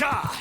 Gah!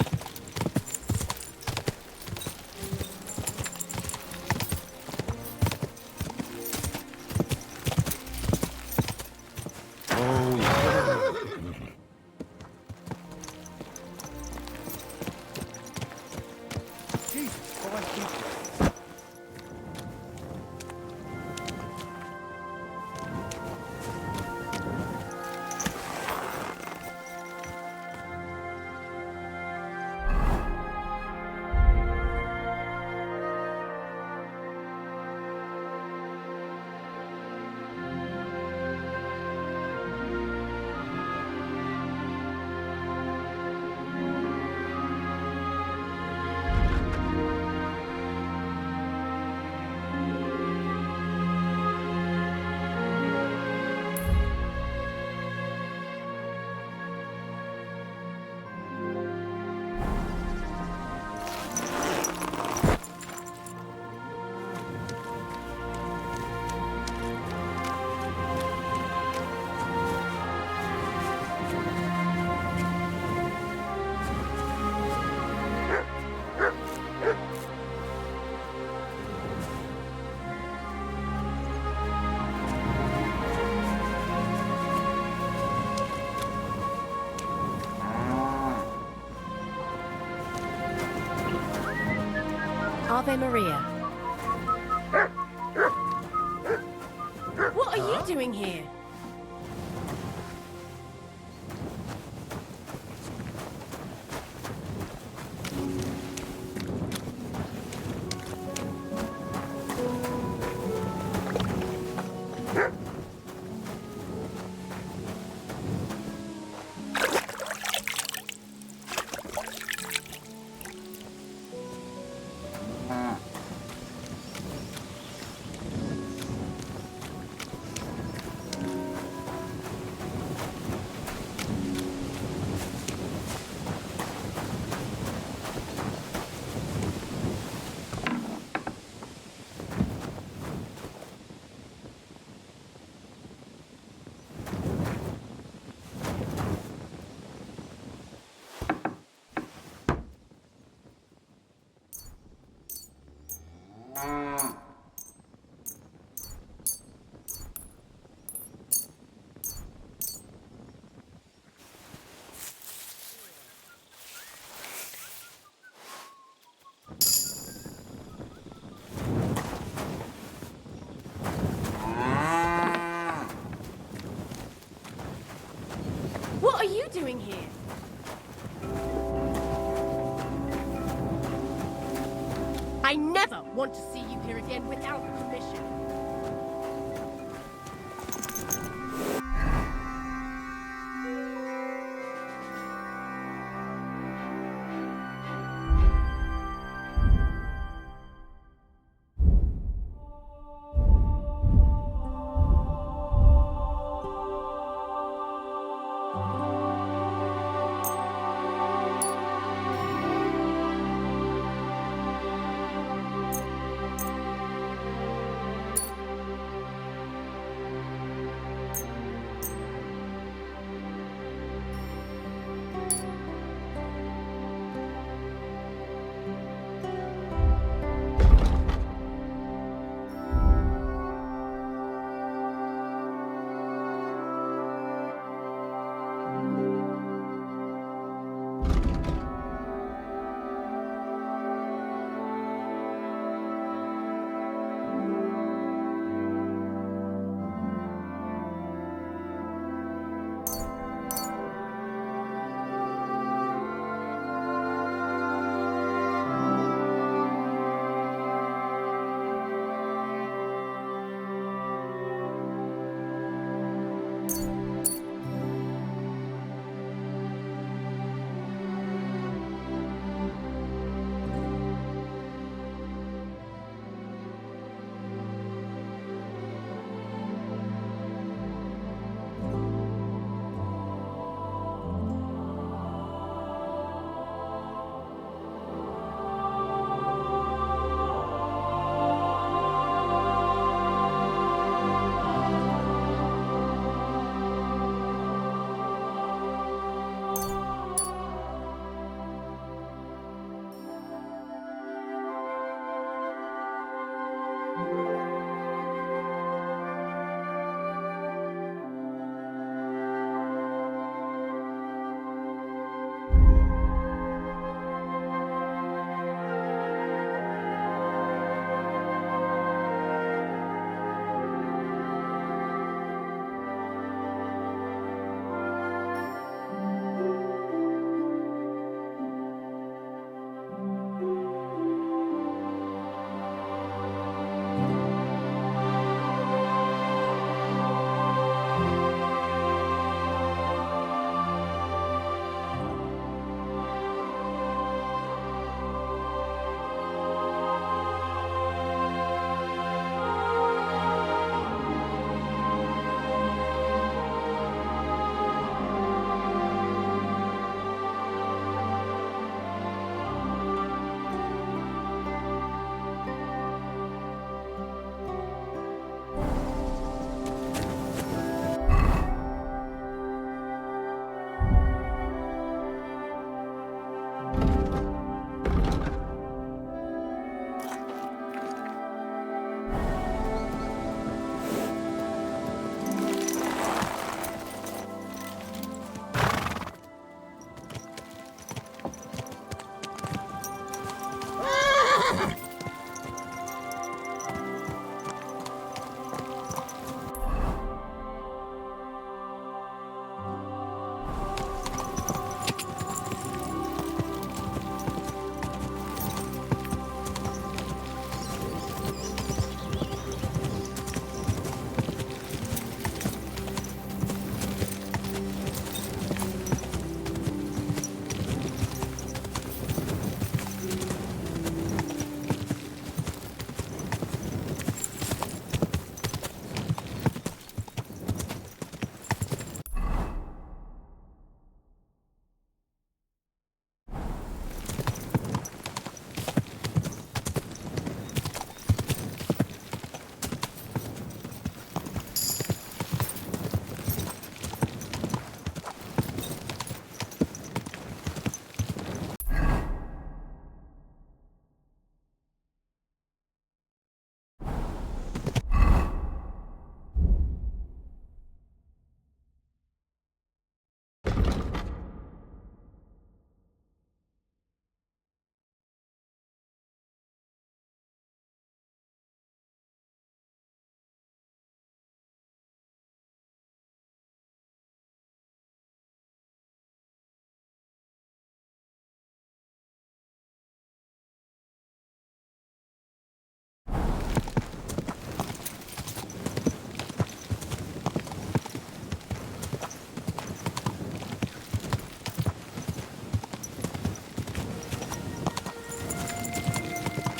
Ave Maria. What are you doing here? What are you doing here? I never want to see you here again without permission.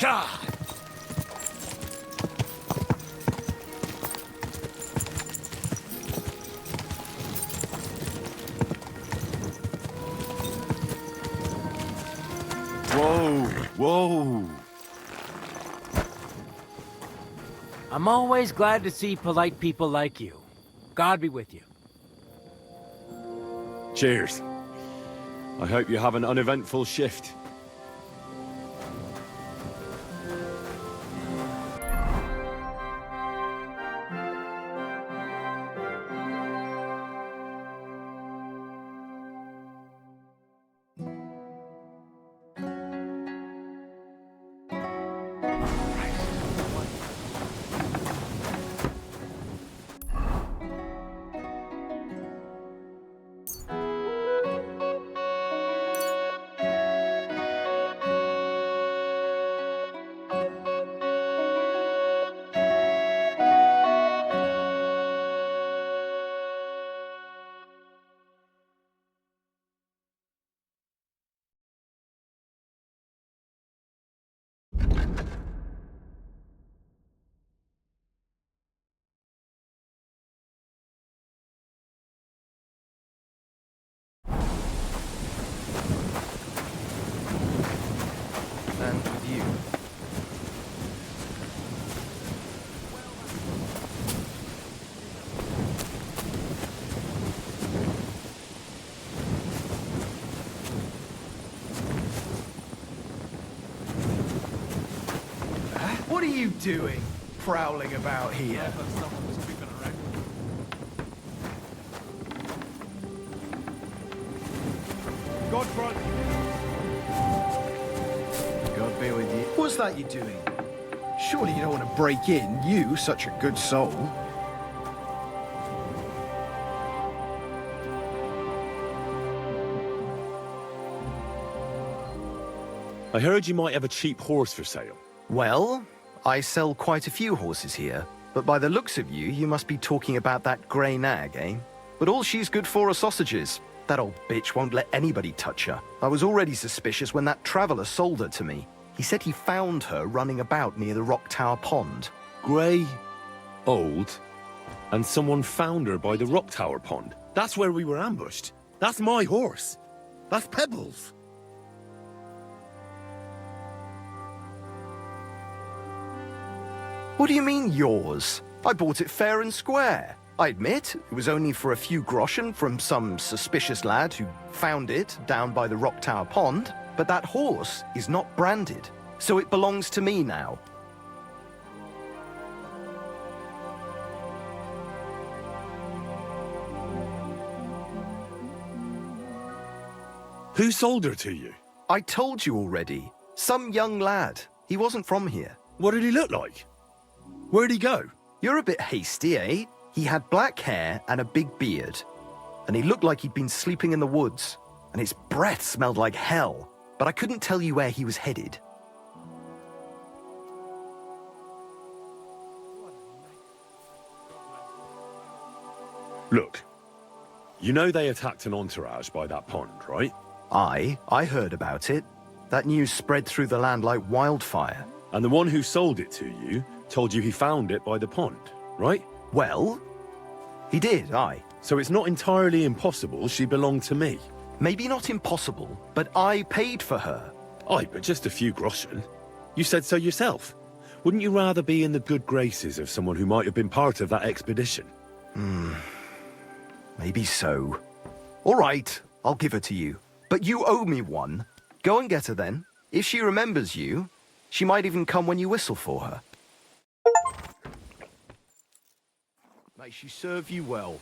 God! Whoa, whoa. I'm always glad to see polite people like you. God be with you. Cheers. I hope you have an uneventful shift. And with you. What are you doing, prowling about here? Godfrey! God be with you. What's that you're doing? Surely you don't want to break in, you, such a good soul. I heard you might have a cheap horse for sale. Well, I sell quite a few horses here, but by the looks of you, you must be talking about that grey nag, eh? But all she's good for are sausages. That old bitch won't let anybody touch her. I was already suspicious when that traveller sold her to me. He said he found her running about near the Rock Tower Pond. Grey, old, and someone found her by the Rock Tower Pond. That's where we were ambushed. That's my horse. That's Pebbles. What do you mean, yours? I bought it fair and square. I admit, it was only for a few groschen from some suspicious lad who found it down by the Rock Tower Pond, but that horse is not branded, so it belongs to me now. Who sold her to you? I told you already. Some young lad. He wasn't from here. What did he look like? Where'd he go? You're a bit hasty, eh? He had black hair and a big beard. And he looked like he'd been sleeping in the woods. And his breath smelled like hell. But I couldn't tell you where he was headed. Look, you know they attacked an entourage by that pond, right? I heard about it. That news spread through the land like wildfire. And the one who sold it to you told you he found it by the pond, right? Well, he did, aye. So it's not entirely impossible she belonged to me. Maybe not impossible, but I paid for her. Aye, but just a few groschen. You said so yourself. Wouldn't you rather be in the good graces of someone who might have been part of that expedition? Maybe so. All right, I'll give her to you. But you owe me one. Go and get her then. If she remembers you, she might even come when you whistle for her. May she serve you well.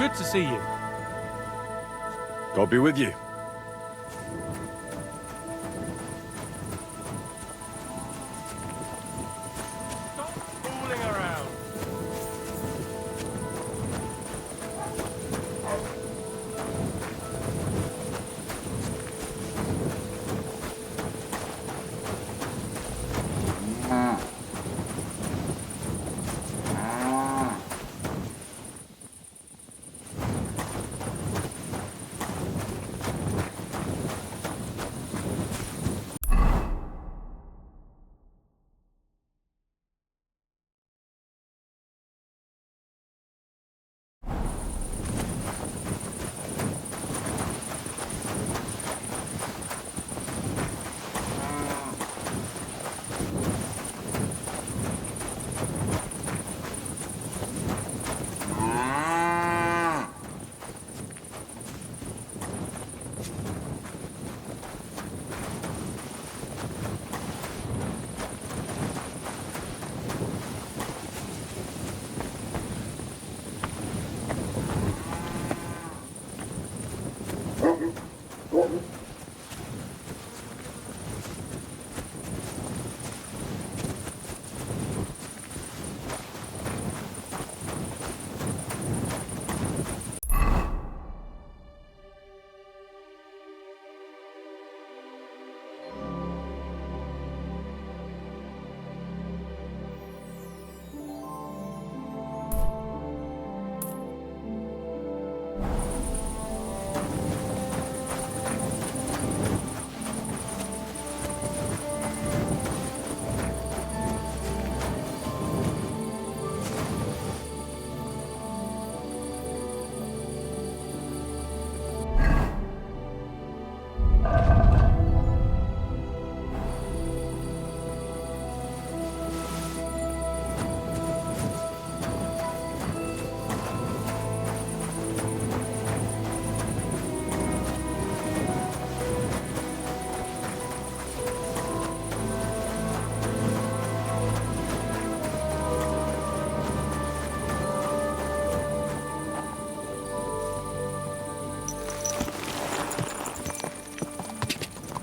Good to see you. God be with you. Stop fooling around.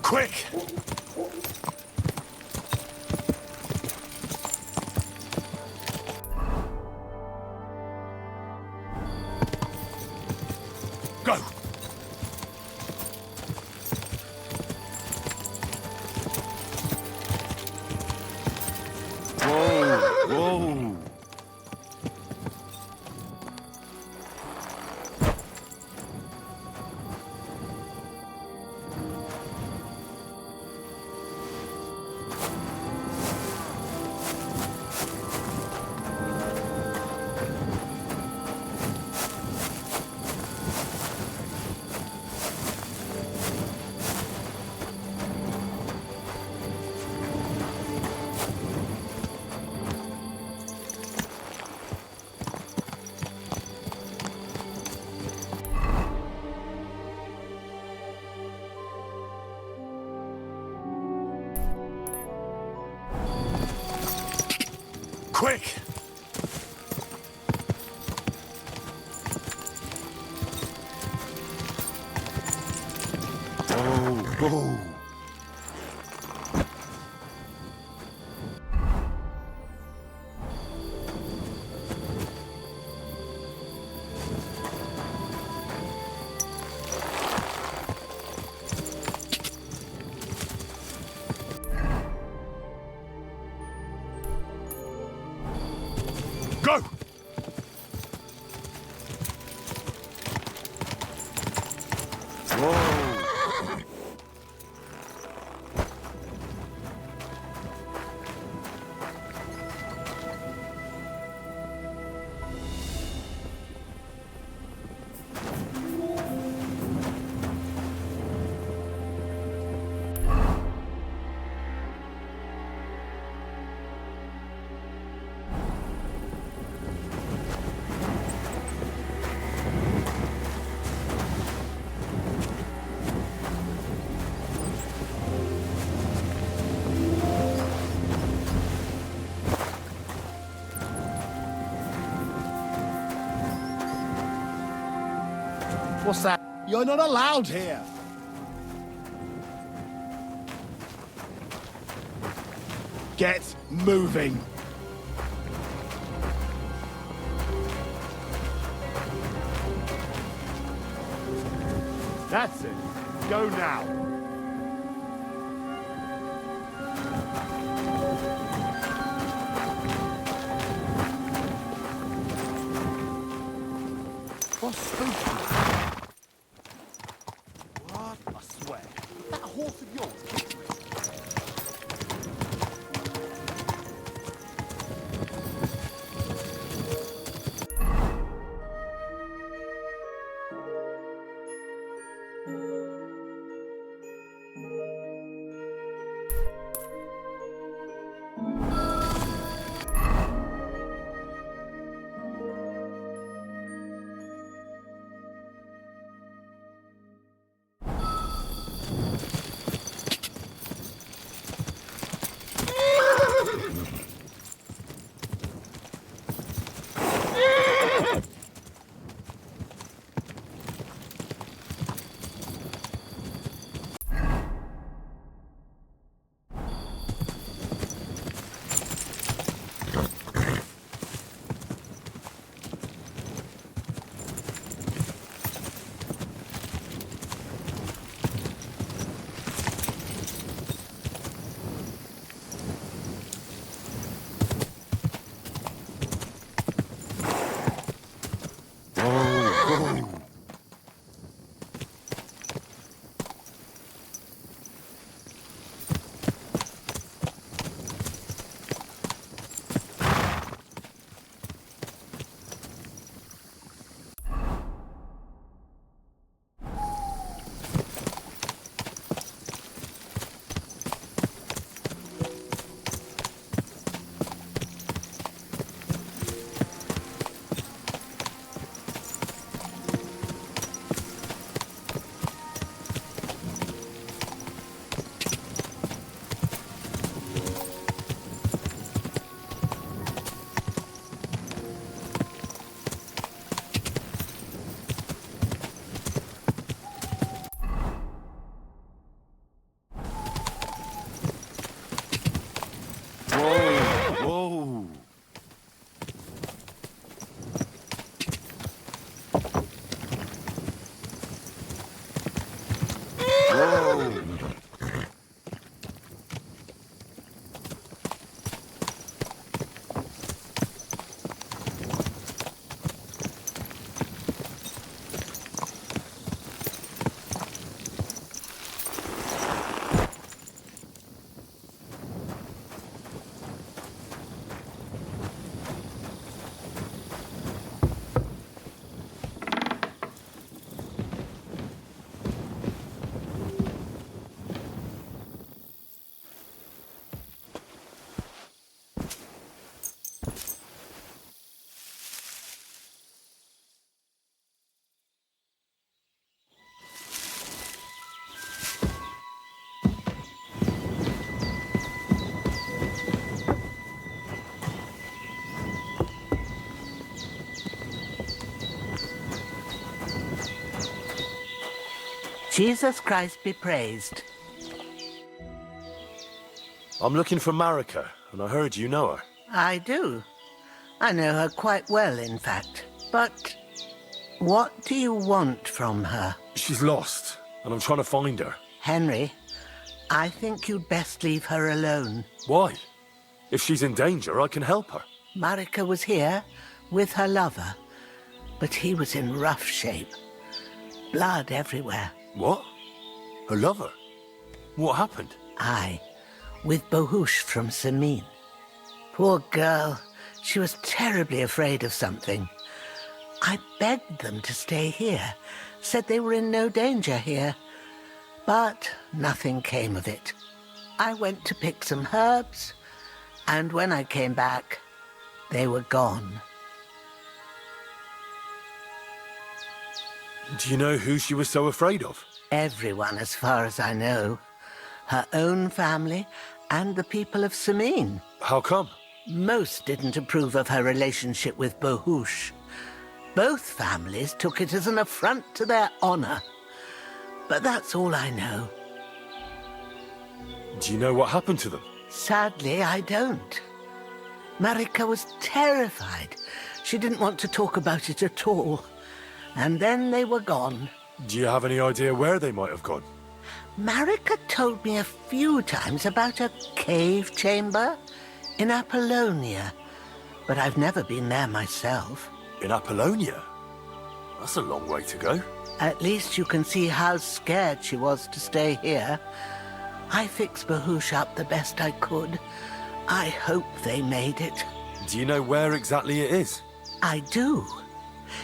Quick! Go! Whoa! Whoa! Quick! Oh, oh. Go! Whoa! What's that? You're not allowed here. Get moving. That's it. Go now. What's spooky? What? I swear. That horse of yours kicked me. Whoa. Jesus Christ be praised. I'm looking for Marika, and I heard you know her. I do. I know her quite well, in fact. But what do you want from her? She's lost, and I'm trying to find her. Henry, I think you'd best leave her alone. Why? If she's in danger, I can help her. Marika was here with her lover, but he was in rough shape. Blood everywhere. What? Her lover? What happened? Aye, with Bohush from Samin. Poor girl, she was terribly afraid of something. I begged them to stay here, said they were in no danger here, but nothing came of it. I went to pick some herbs, and when I came back, they were gone. Do you know who she was so afraid of? Everyone, as far as I know. Her own family and the people of Samin. How come? Most didn't approve of her relationship with Bohush. Both families took it as an affront to their honor. But that's all I know. Do you know what happened to them? Sadly, I don't. Marika was terrified. She didn't want to talk about it at all. And then they were gone. Do you have any idea where they might have gone? Marika told me a few times about a cave chamber in Apollonia, but I've never been there myself. In Apollonia? That's a long way to go. At least you can see how scared she was to stay here. I fixed Bahush up the best I could. I hope they made it. Do you know where exactly it is? I do.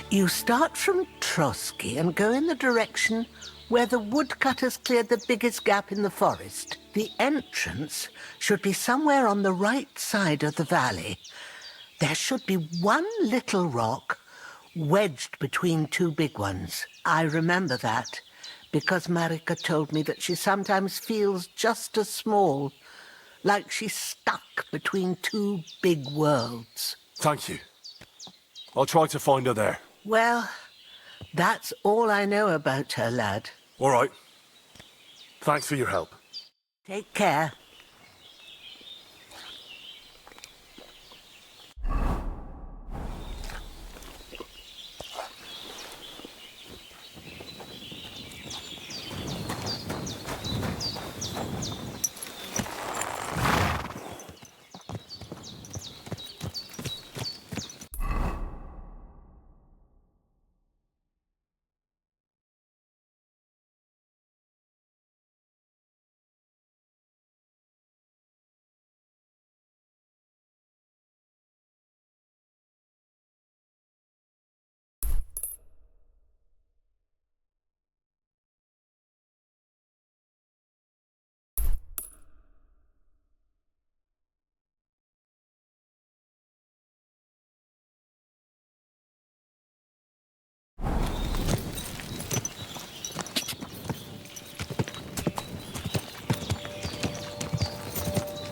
You start from Trotsky and go in the direction where the woodcutters cleared the biggest gap in the forest. The entrance should be somewhere on the right side of the valley. There should be one little rock wedged between two big ones. I remember that because Marika told me that she sometimes feels just as small, like she's stuck between two big worlds. Thank you. I'll try to find her there. Well, that's all I know about her, lad. All right. Thanks for your help. Take care.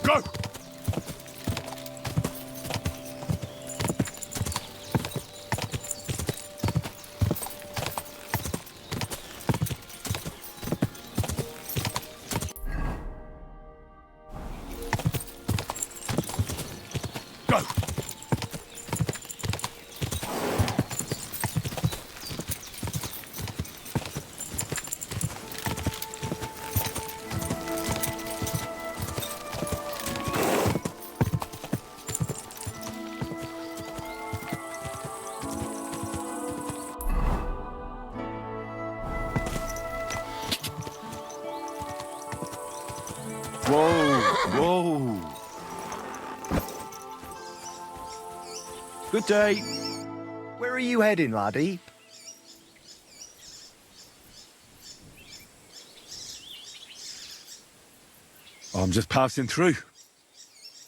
Go! Go! Whoa! Good day. Where are you heading, laddie? I'm just passing through.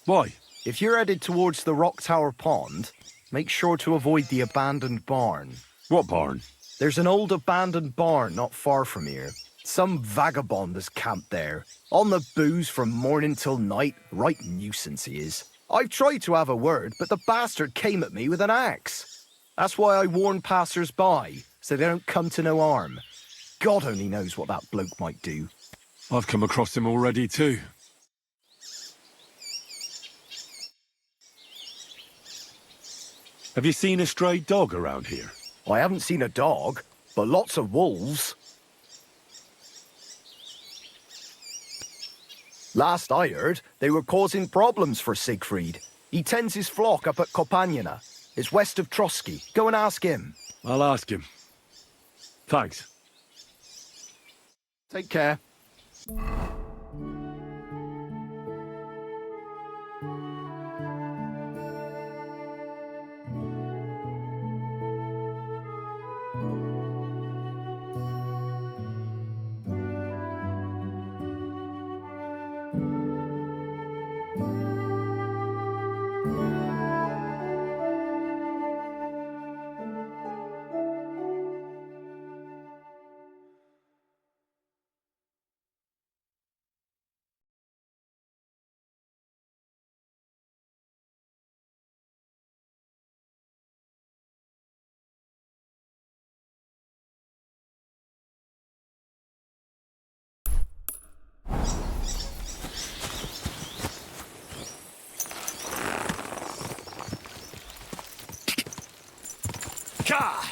Why? If you're headed towards the Rock Tower Pond, make sure to avoid the abandoned barn. What barn? There's an old abandoned barn not far from here. Some vagabond has camped there, on the booze from morning till night. Right nuisance he is. I've tried to have a word, but the bastard came at me with an axe. That's why I warn passers-by, so they don't come to no harm. God only knows what that bloke might do. I've come across him already too. Have you seen a stray dog around here? I haven't seen a dog, but lots of wolves. Last I heard, they were causing problems for Siegfried. He tends his flock up at Kopaniana. It's west of Trotsky. Go and ask him. I'll ask him. Thanks. Take care. Ka!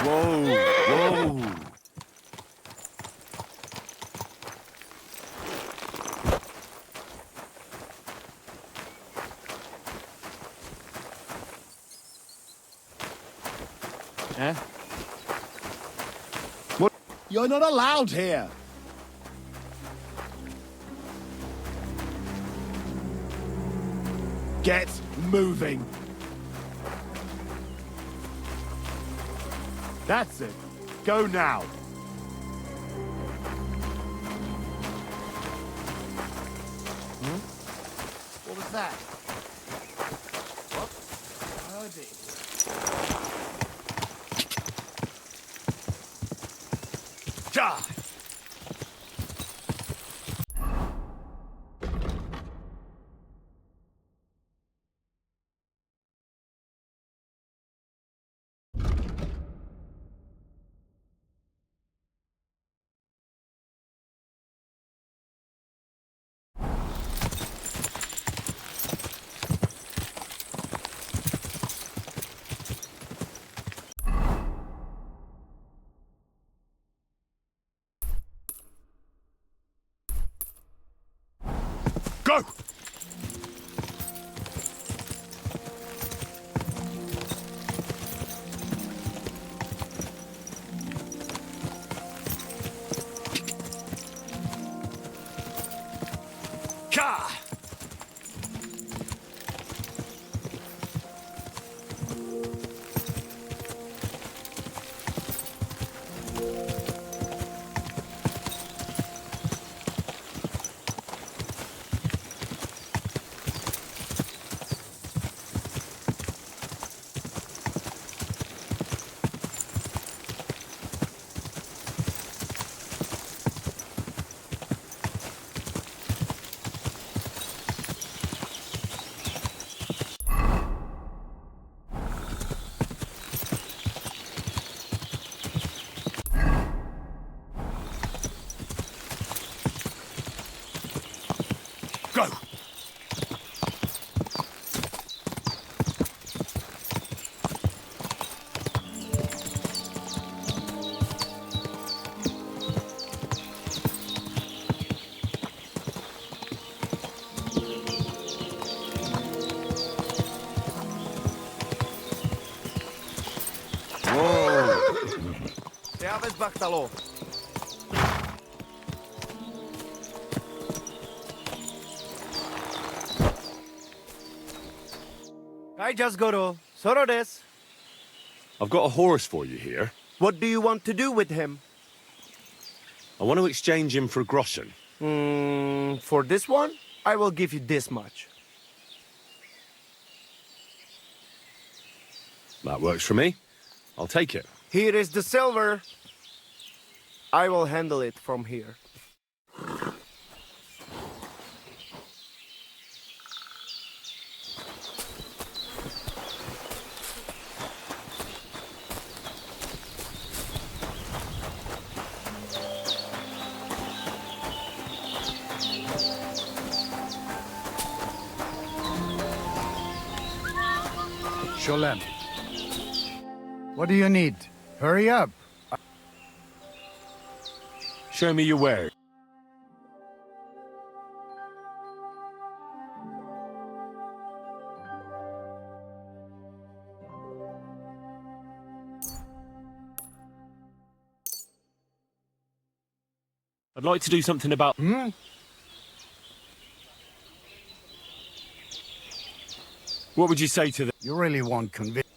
Whoa, whoa. Eh? What? You're not allowed here. Get moving. That's it. Go now. What was that? What? Heard it. Ka! Go! Ka! Go! Teaves Bartalo. I just go to Sorodes. I've got a horse for you here. What do you want to do with him? I want to exchange him for groschen. For this one, I will give you this much. That works for me. I'll take it. Here is the silver. I will handle it from here. Sholem. What do you need? Hurry up. Show me your wares. I'd like to do something about... What would you say to the... You really won't convince.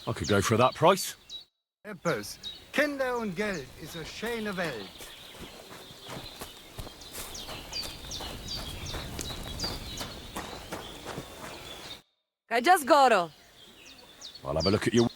I could go for that price. Eppes. Kinder und Geld ist eine schöne Welt. I just got I'll have a look at your...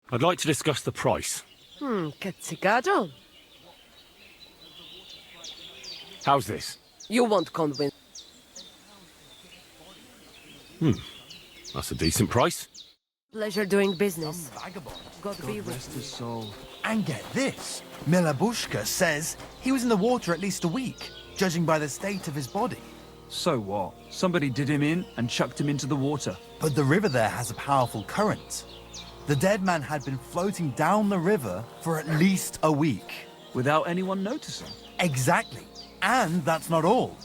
I'd like to discuss the price. Cazzicaggio? How's this? You won't convince. That's a decent price. Pleasure doing business. Vagabond. God be with Rest his soul. And get this. Milabushka says he was in the water at least a week, judging by the state of his body. So what? Somebody did him in and chucked him into the water. But the river there has a powerful current. The dead man had been floating down the river for at least a week. Without anyone noticing. Exactly. And that's not all.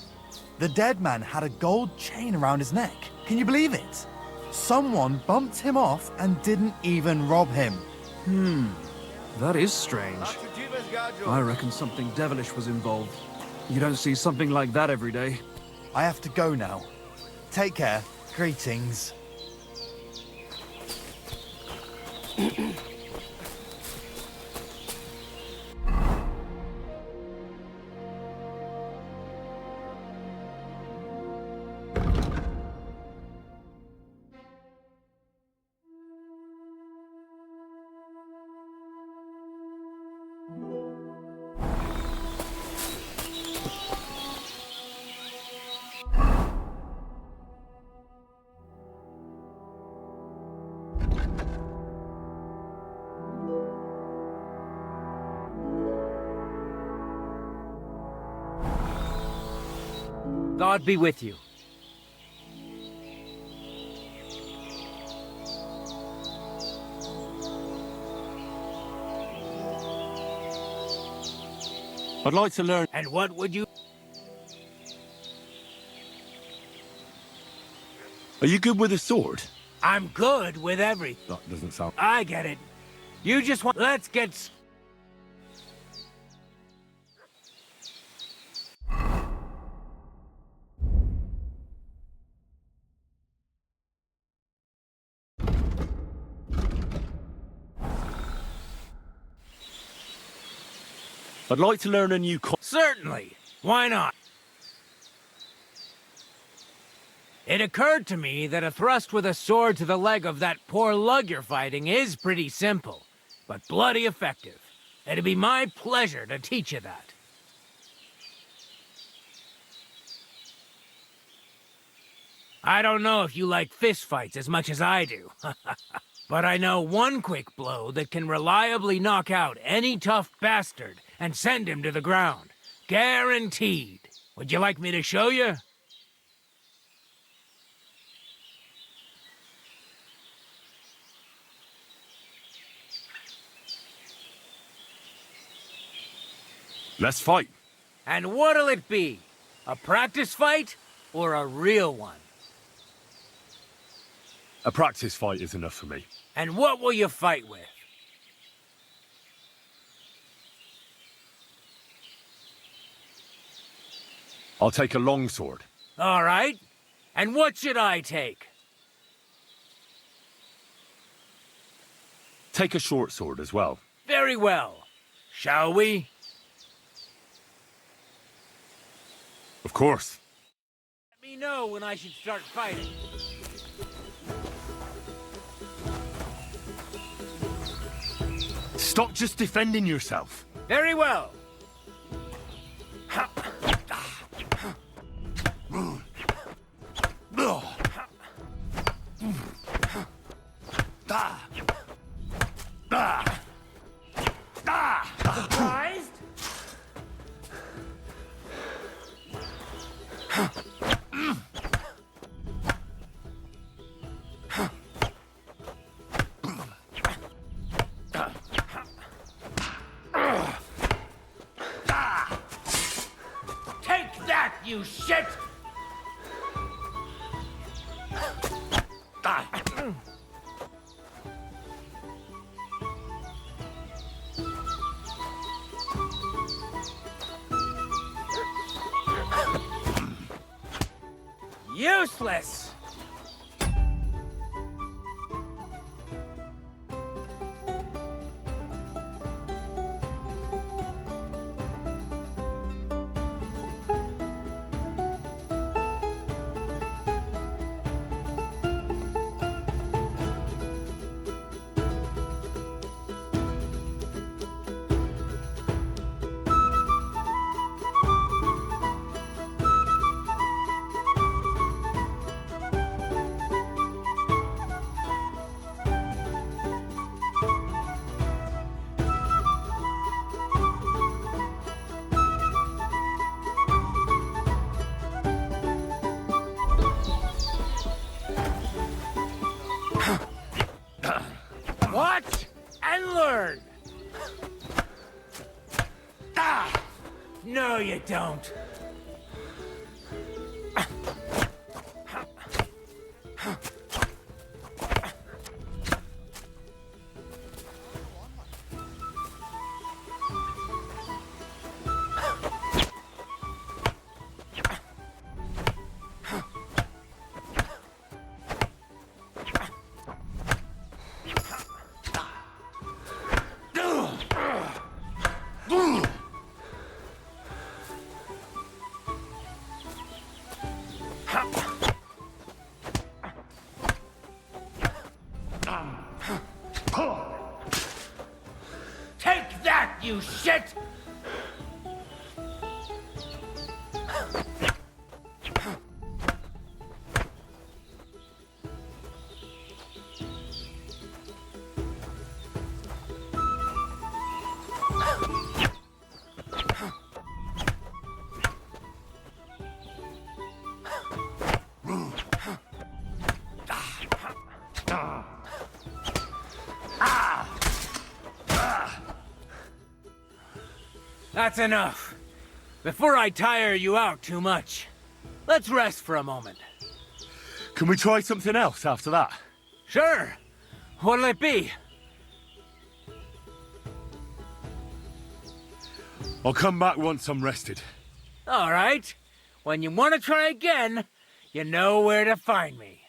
The dead man had a gold chain around his neck. Can you believe it? Someone bumped him off and didn't even rob him. That is strange. I reckon something devilish was involved. You don't see something like that every day. I have to go now. Take care. Greetings. God be with you. I'd like to learn. And what would you... Are you good with a sword? I'm good with everything. That doesn't sound. I get it. You just want... Let's get... I'd like to learn a new. Certainly. Why not? It occurred to me that a thrust with a sword to the leg of that poor lug you're fighting is pretty simple, but bloody effective. It'd be my pleasure to teach you that. I don't know if you like fistfights as much as I do, but I know one quick blow that can reliably knock out any tough bastard and send him to the ground. Guaranteed. Would you like me to show you? Let's fight. And what'll it be? A practice fight or a real one? A practice fight is enough for me. And what will you fight with? I'll take a long sword. All right. And what should I take? Take a short sword as well. Very well. Shall we? Of course. Let me know when I should start fighting. Stop just defending yourself. Very well. Surprised? Take that, you shit! Useless! Watch and learn! Ah! No, you don't. Take that, you shit! That's enough. Before I tire you out too much, let's rest for a moment. Can we try something else after that? Sure. What'll it be? I'll come back once I'm rested. All right. When you want to try again, you know where to find me.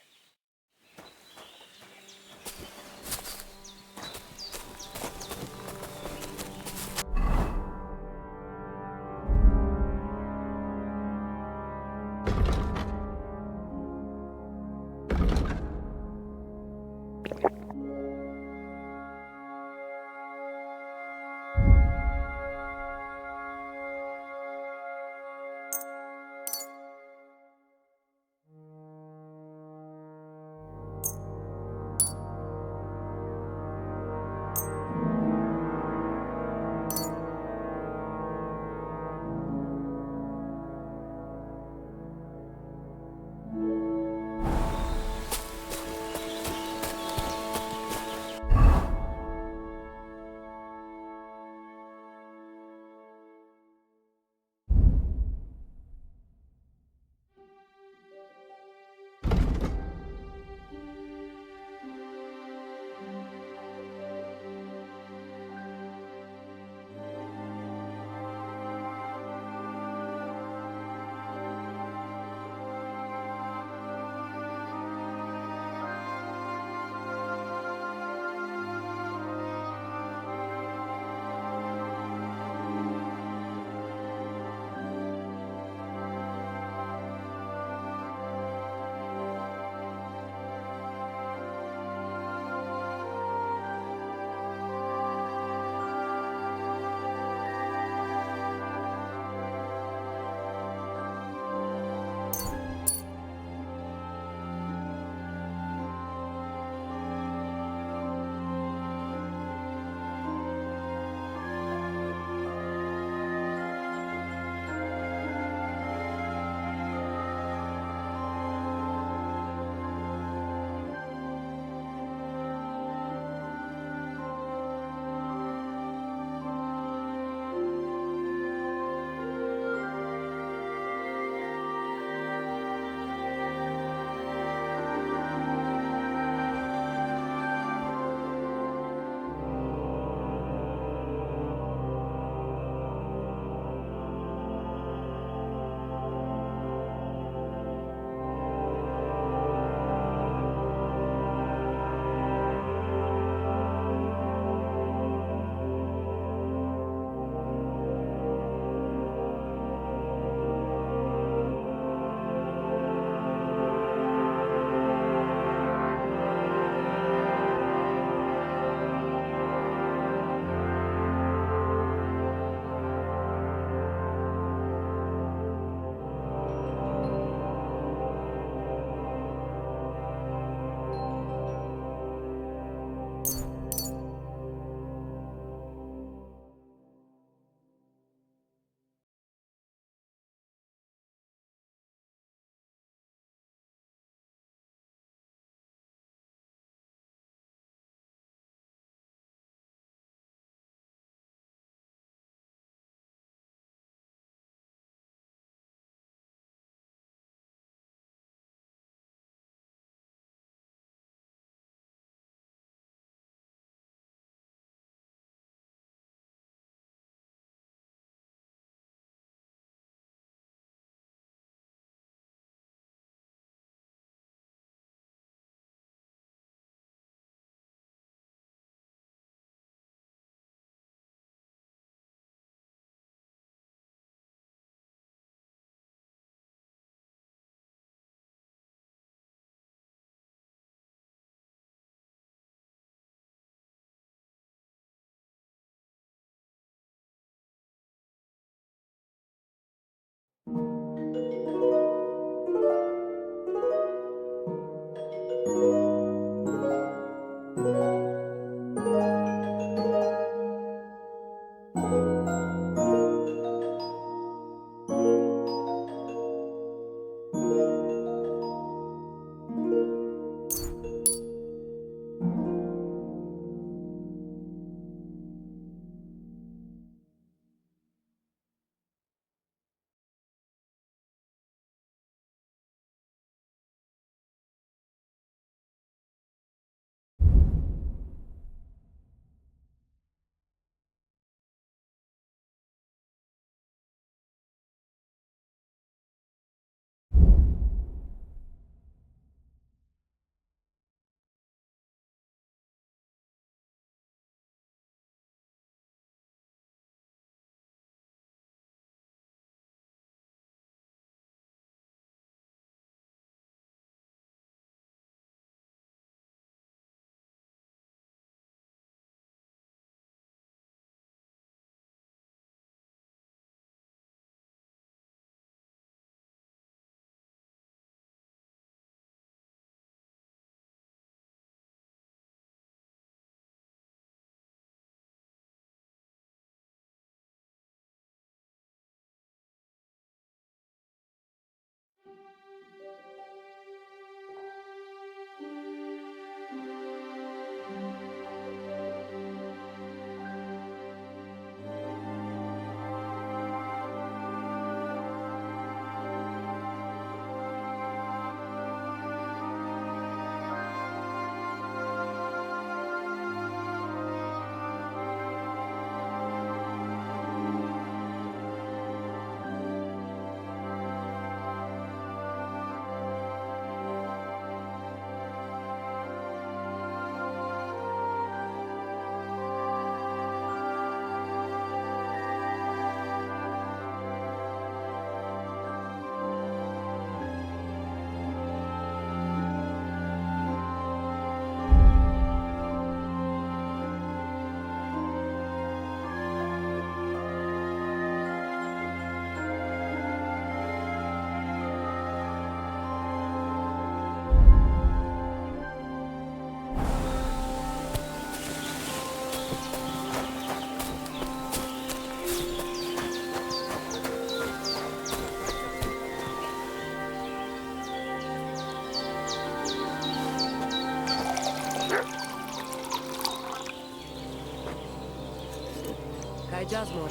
Witaj, Jasmine.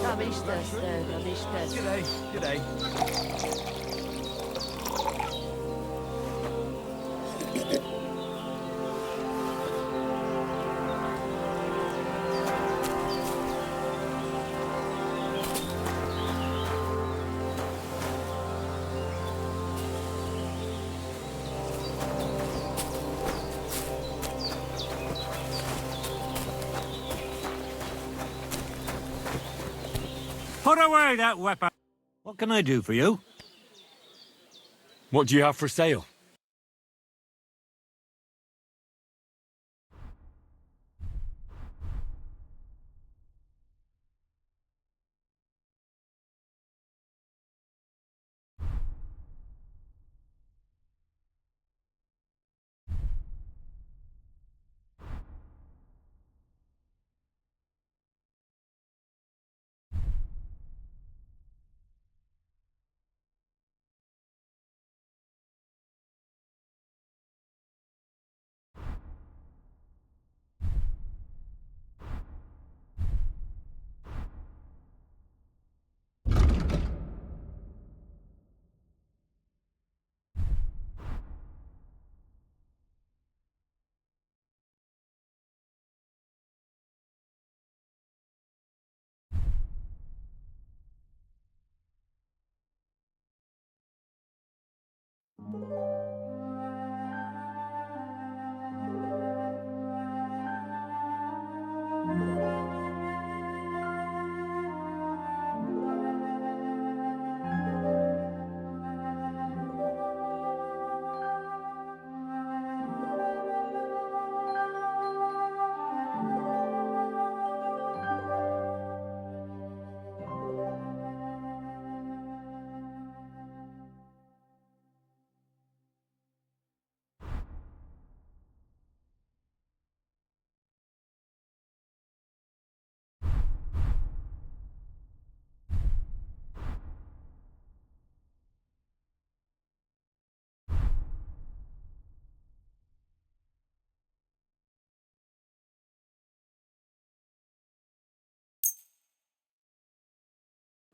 Tam isteszte, tam isteszte. G'day, g'day. Put away that weapon! What can I do for you? What do you have for sale?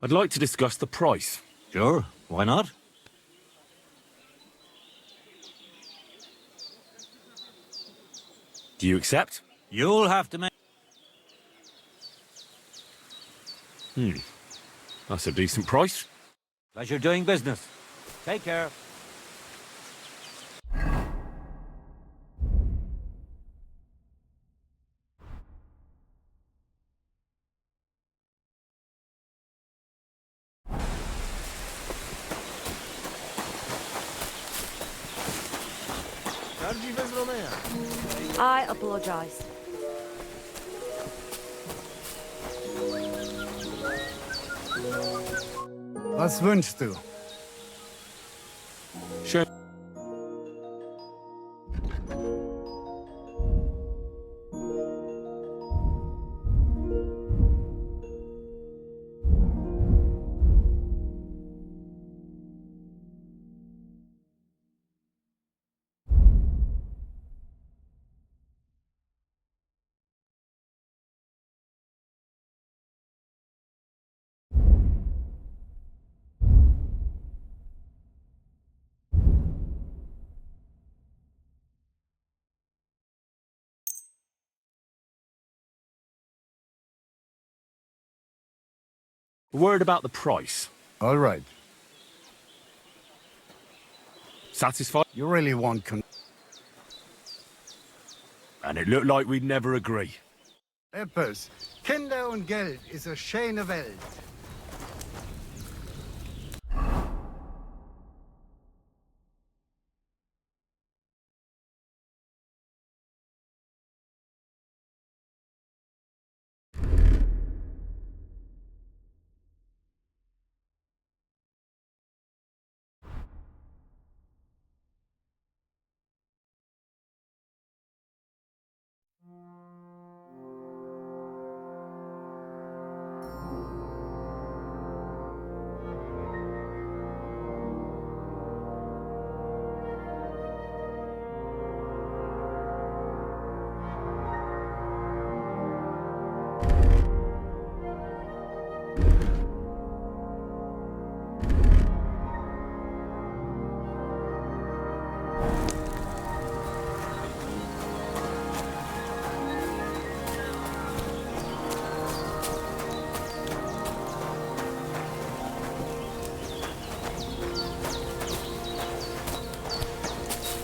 I'd like to discuss the price. Sure, why not? Do you accept? You'll have to make... That's a decent price. Pleasure doing business. Take care. I apologize. Was wünschst du? Sure. A word about the price. All right. Satisfied? You really want And it looked like we'd never agree. Etwas. Kinder und Geld ist eine schöne Welt.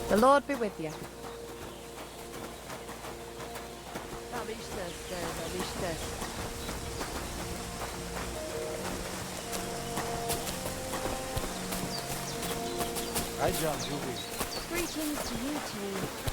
The Lord be with you. Greetings to you too.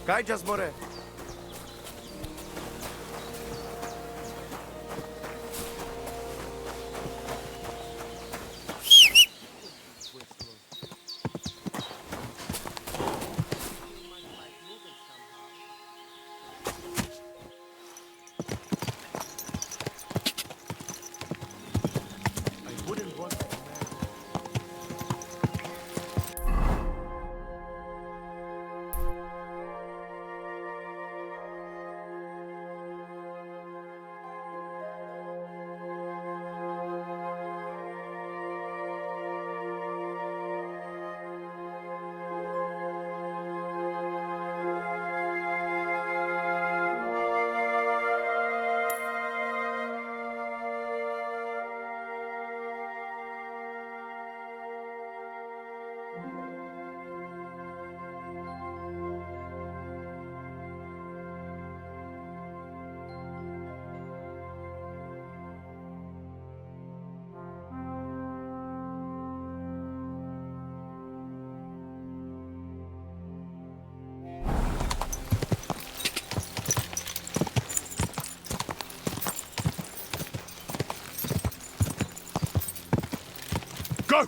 Kajjas more. Go!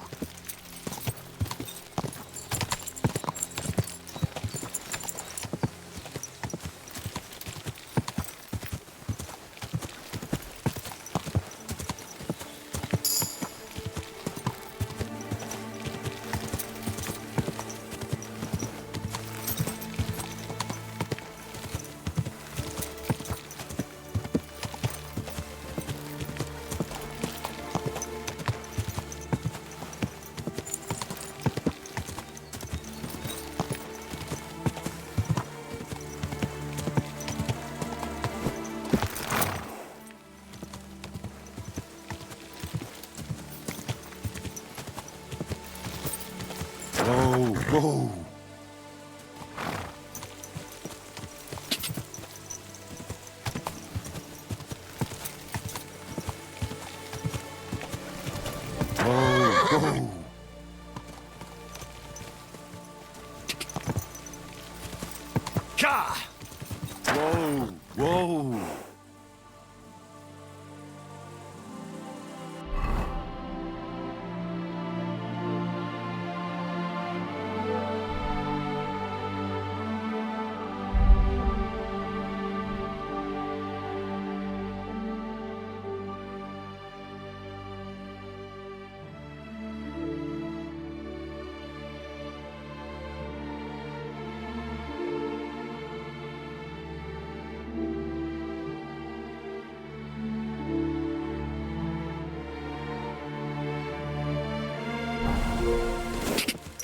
Whoa! Whoa! Ka! Whoa!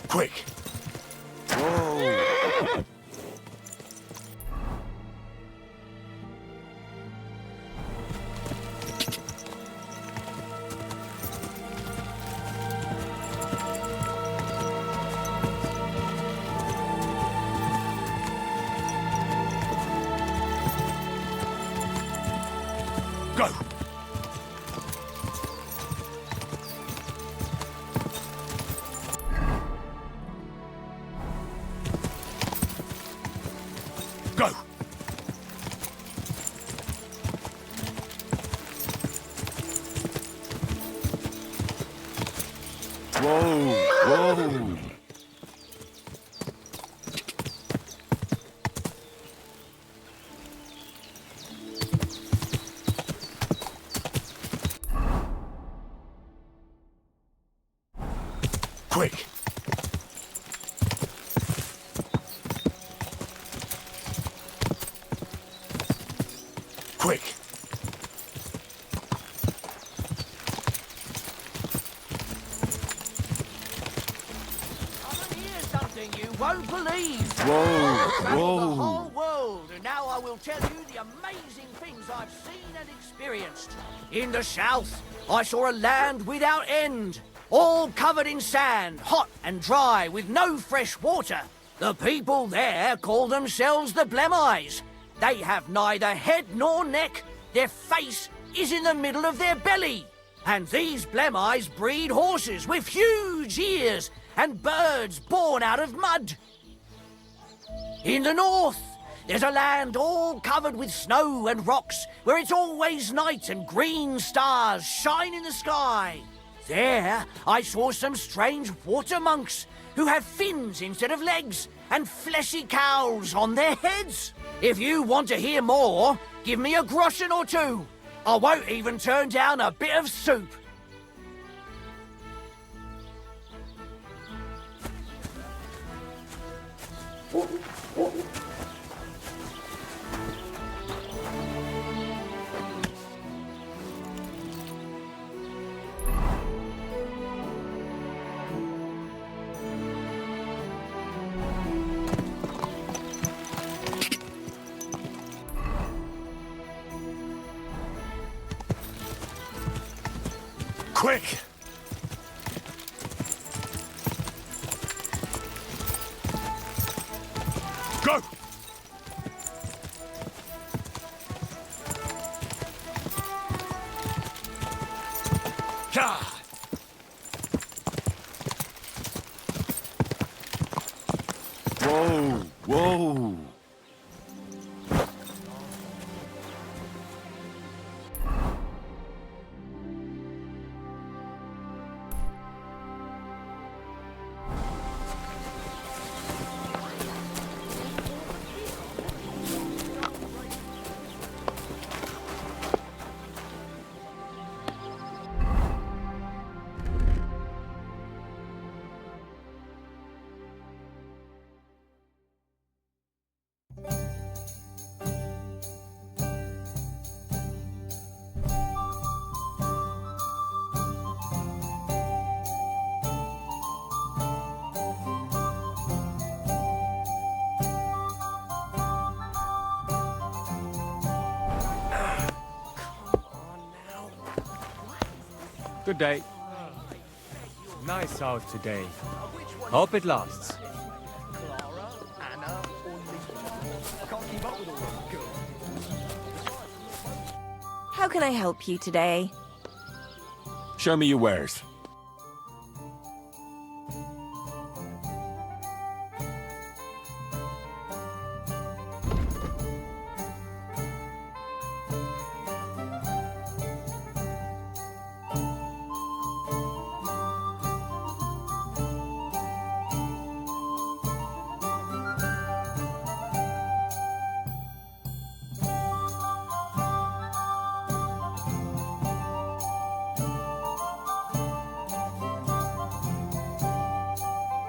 Quick! Whoa! Go! Go! Whoa! Quick! Quick! Something you won't believe. Whoa! Traveled the whole world, and now I will tell you the amazing things I've seen and experienced. In the south, I saw a land without end, all covered in sand, hot and dry, with no fresh water. The people there call themselves the Blemmeyes. They have neither head nor neck. Their face is in the middle of their belly. And these Blemmeyes breed horses with huge ears and birds born out of mud. In the north, there's a land all covered with snow and rocks, where it's always night and green stars shine in the sky. There, I saw some strange water monks who have fins instead of legs and fleshy cows on their heads. If you want to hear more, give me a groschen or two. I won't even turn down a bit of soup. Quick! Go! Yeah! Whoa! Good day. Nice out today. Hope it lasts. How can I help you today? Show me your wares.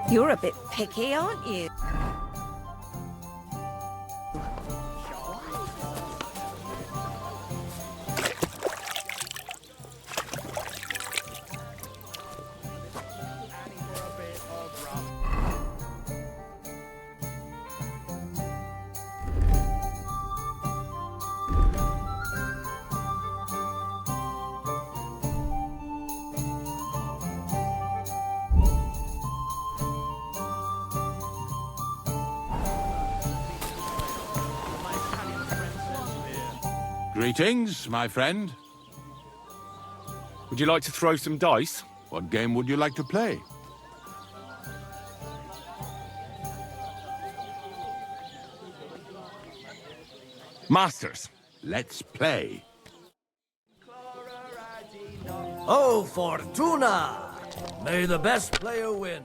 You're a bit picky, aren't you? Greetings, my friend. Would you like to throw some dice? What game would you like to play? Masters, let's play. Oh, Fortuna! May the best player win.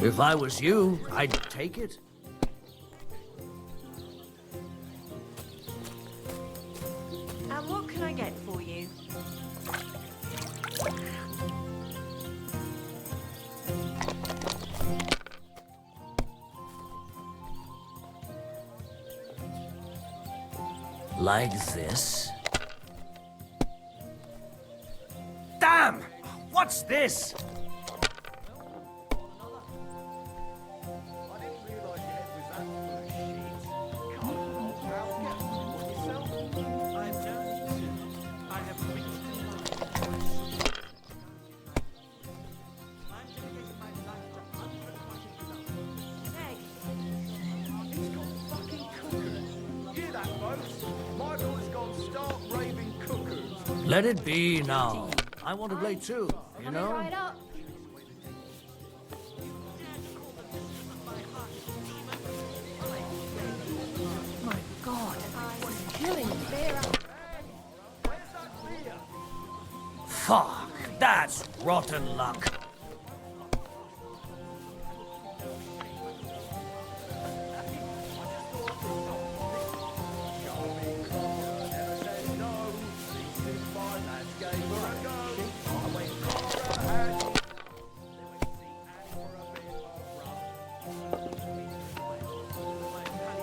If I was you, I'd take it. And what can I get for you? Like this. Damn! What's this? Let it be now. I want to play too, you know? My God, what's killing me? Fuck, that's rotten luck.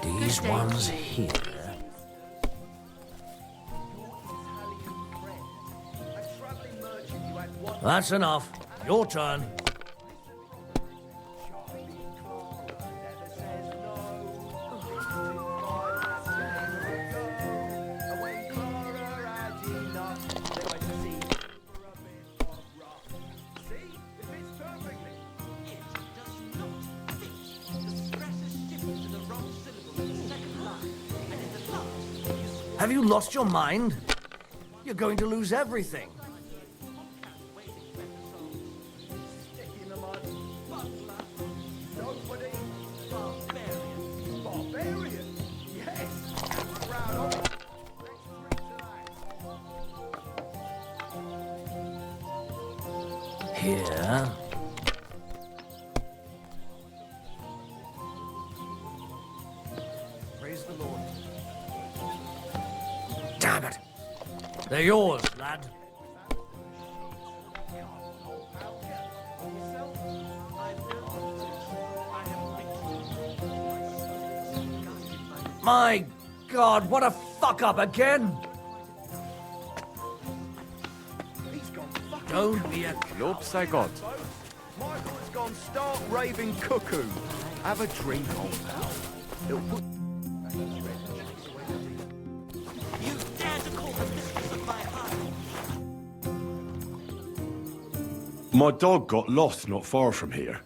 These ones here. That's enough. Your turn. Have you lost your mind? You're going to lose everything. Here. Praise the Lord. Damn it. They're yours, lad. My God, what a fuck up again! Don't be a... Looks I got. Michael has gone stark raving cuckoo. Have a drink, old pal. It'll put... You dare to call the mistress of my heart? My dog got lost not far from here.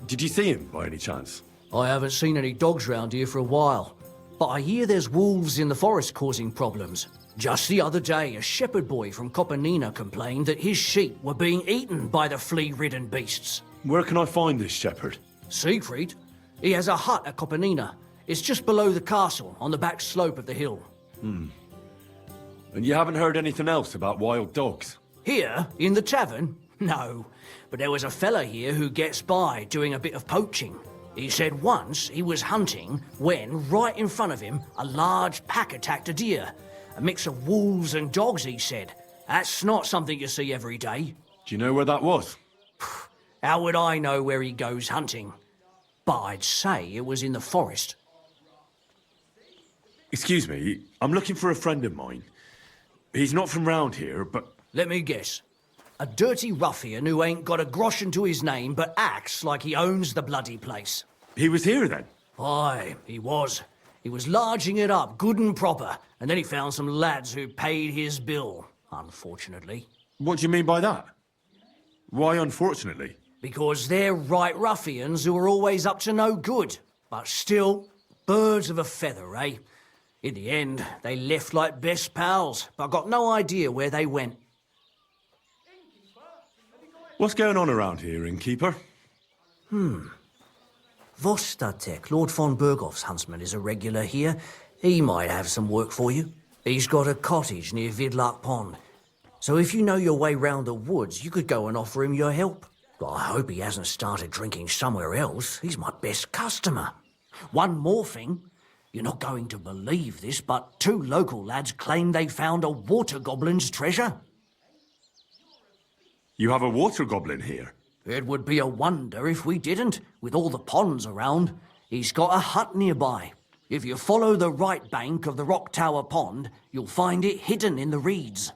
Did you see him by any chance? I haven't seen any dogs round here for a while, but I hear there's wolves in the forest causing problems. Just the other day, a shepherd boy from Kopanina complained that his sheep were being eaten by the flea-ridden beasts. Where can I find this shepherd? Siegfried? He has a hut at Kopanina. It's just below the castle, on the back slope of the hill. And you haven't heard anything else about wild dogs? Here, in the tavern? No. But there was a fella here who gets by doing a bit of poaching. He said once he was hunting when, right in front of him, a large pack attacked a deer. A mix of wolves and dogs, he said. That's not something you see every day. Do you know where that was? How would I know where he goes hunting? But I'd say it was in the forest. Excuse me, I'm looking for a friend of mine. He's not from round here, but... Let me guess. A dirty ruffian who ain't got a groschen to his name but acts like he owns the bloody place. He was here then? Aye, he was. He was larging it up good and proper, and then he found some lads who paid his bill, unfortunately. What do you mean by that? Why unfortunately? Because they're right ruffians who are always up to no good. But still, birds of a feather, eh? In the end, they left like best pals, but I got no idea where they went. What's going on around here, innkeeper? Vostatek, Lord von Berghoff's huntsman, is a regular here. He might have some work for you. He's got a cottage near Vidlark Pond. So if you know your way round the woods, you could go and offer him your help. But I hope he hasn't started drinking somewhere else. He's my best customer. One more thing. You're not going to believe this, but 2 local lads claim they found a water goblin's treasure. You have a water goblin here? It would be a wonder if we didn't, with all the ponds around. He's got a hut nearby. If you follow the right bank of the Rock Tower Pond, you'll find it hidden in the reeds.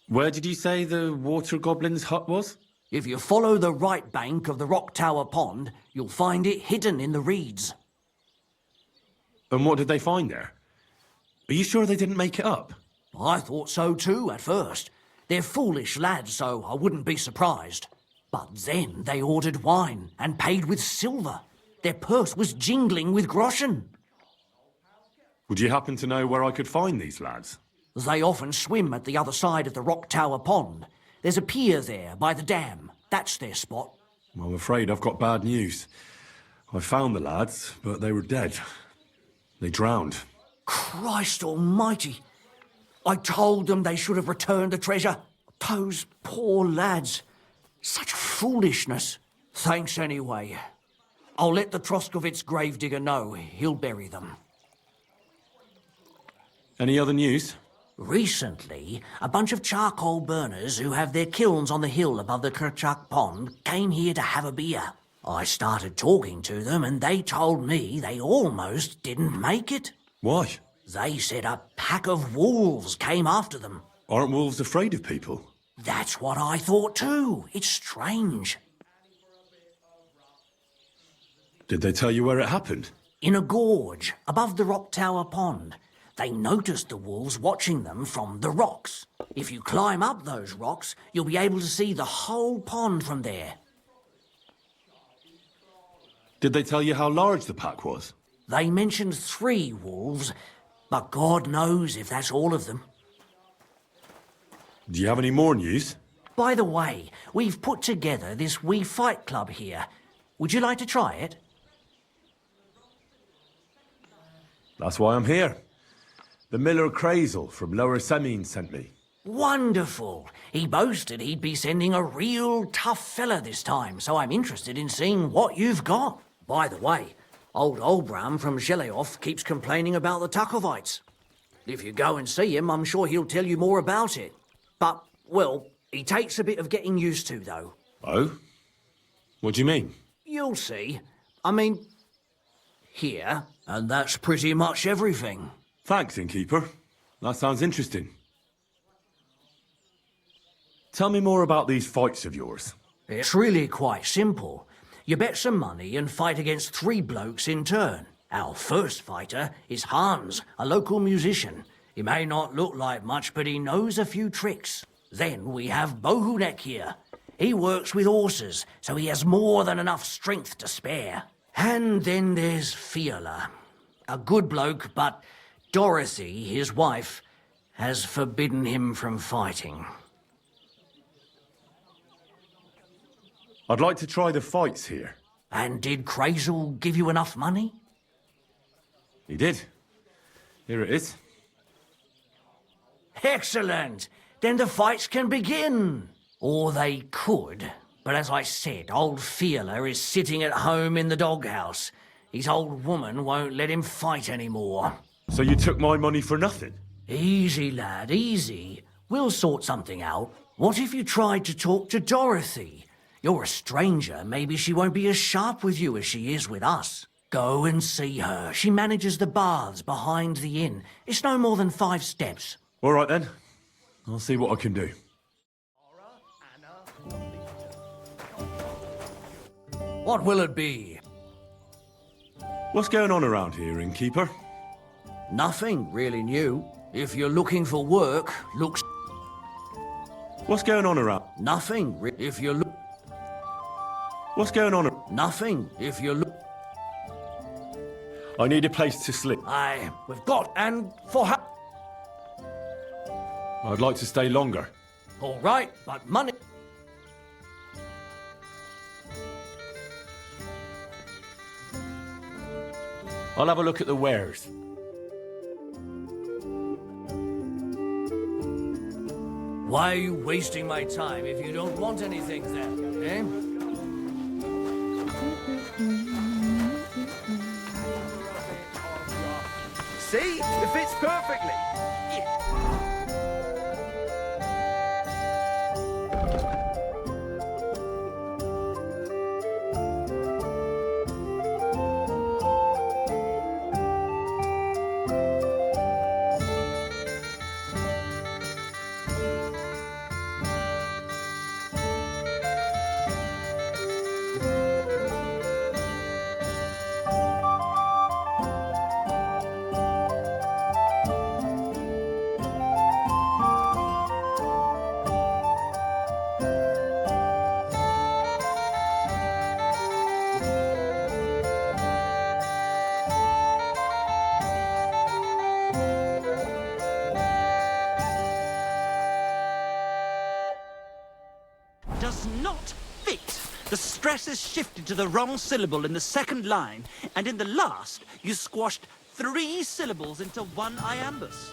Where did you say the water goblin's hut was? If you follow the right bank of the Rock Tower Pond, you'll find it hidden in the reeds. And what did they find there? Are you sure they didn't make it up? I thought so too at first. They're foolish lads, so I wouldn't be surprised. But then they ordered wine and paid with silver. Their purse was jingling with groschen. Would you happen to know where I could find these lads? They often swim at the other side of the Rock Tower Pond. There's a pier there by the dam. That's their spot. I'm afraid I've got bad news. I found the lads, but they were dead. They drowned. Christ almighty! I told them they should have returned the treasure. Those poor lads. Such foolishness. Thanks anyway. I'll let the Troskovitz gravedigger know. He'll bury them. Any other news? Recently, a bunch of charcoal burners who have their kilns on the hill above the Kerchak Pond came here to have a beer. I started talking to them and they told me they almost didn't make it. Why? They said a pack of wolves came after them. Aren't wolves afraid of people? That's what I thought too. It's strange. Did they tell you where it happened? In a gorge above the Rock Tower Pond. They noticed the wolves watching them from the rocks. If you climb up those rocks, you'll be able to see the whole pond from there. Did they tell you how large the pack was? They mentioned 3 wolves, but God knows if that's all of them. Do you have any more news? By the way, we've put together this wee fight club here. Would you like to try it? That's why I'm here. The Miller Crazel from Lower Semin sent me. Wonderful. He boasted he'd be sending a real tough fella this time, so I'm interested in seeing what you've got. By the way, old Olbram from Zheleov keeps complaining about the Takovites. If you go and see him, I'm sure he'll tell you more about it. But, well, he takes a bit of getting used to, though. Oh? What do you mean? You'll see. I mean, here, and that's pretty much everything. Thanks, innkeeper. That sounds interesting. Tell me more about these fights of yours. It's really quite simple. You bet some money and fight against 3 blokes in turn. Our first fighter is Hans, a local musician. He may not look like much, but he knows a few tricks. Then we have Bohunek here. He works with horses, so he has more than enough strength to spare. And then there's Fiala. A good bloke, but Dorothy, his wife, has forbidden him from fighting. I'd like to try the fights here. And did Crazel give you enough money? He did. Here it is. Excellent! Then the fights can begin. Or they could. But as I said, old Fiala is sitting at home in the doghouse. His old woman won't let him fight anymore. So you took my money for nothing? Easy, lad, easy. We'll sort something out. What if you tried to talk to Dorothy? You're a stranger. Maybe she won't be as sharp with you as she is with us. Go and see her. She manages the baths behind the inn. It's no more than 5 steps. All right, then. I'll see what I can do. What will it be? What's going on around here, innkeeper? Nothing really new. If you're looking for work, look... What's going on around? Nothing. If you're What's going on? Nothing. If you're I need a place to sleep. Aye, we've got, and for I'd like to stay longer. All right, but money... I'll have a look at the wares. Why are you wasting my time if you don't want anything then, eh? See? It fits perfectly. Does not fit. The stress is shifted to the wrong syllable in the second line, and in the last, you squashed 3 syllables into one iambus.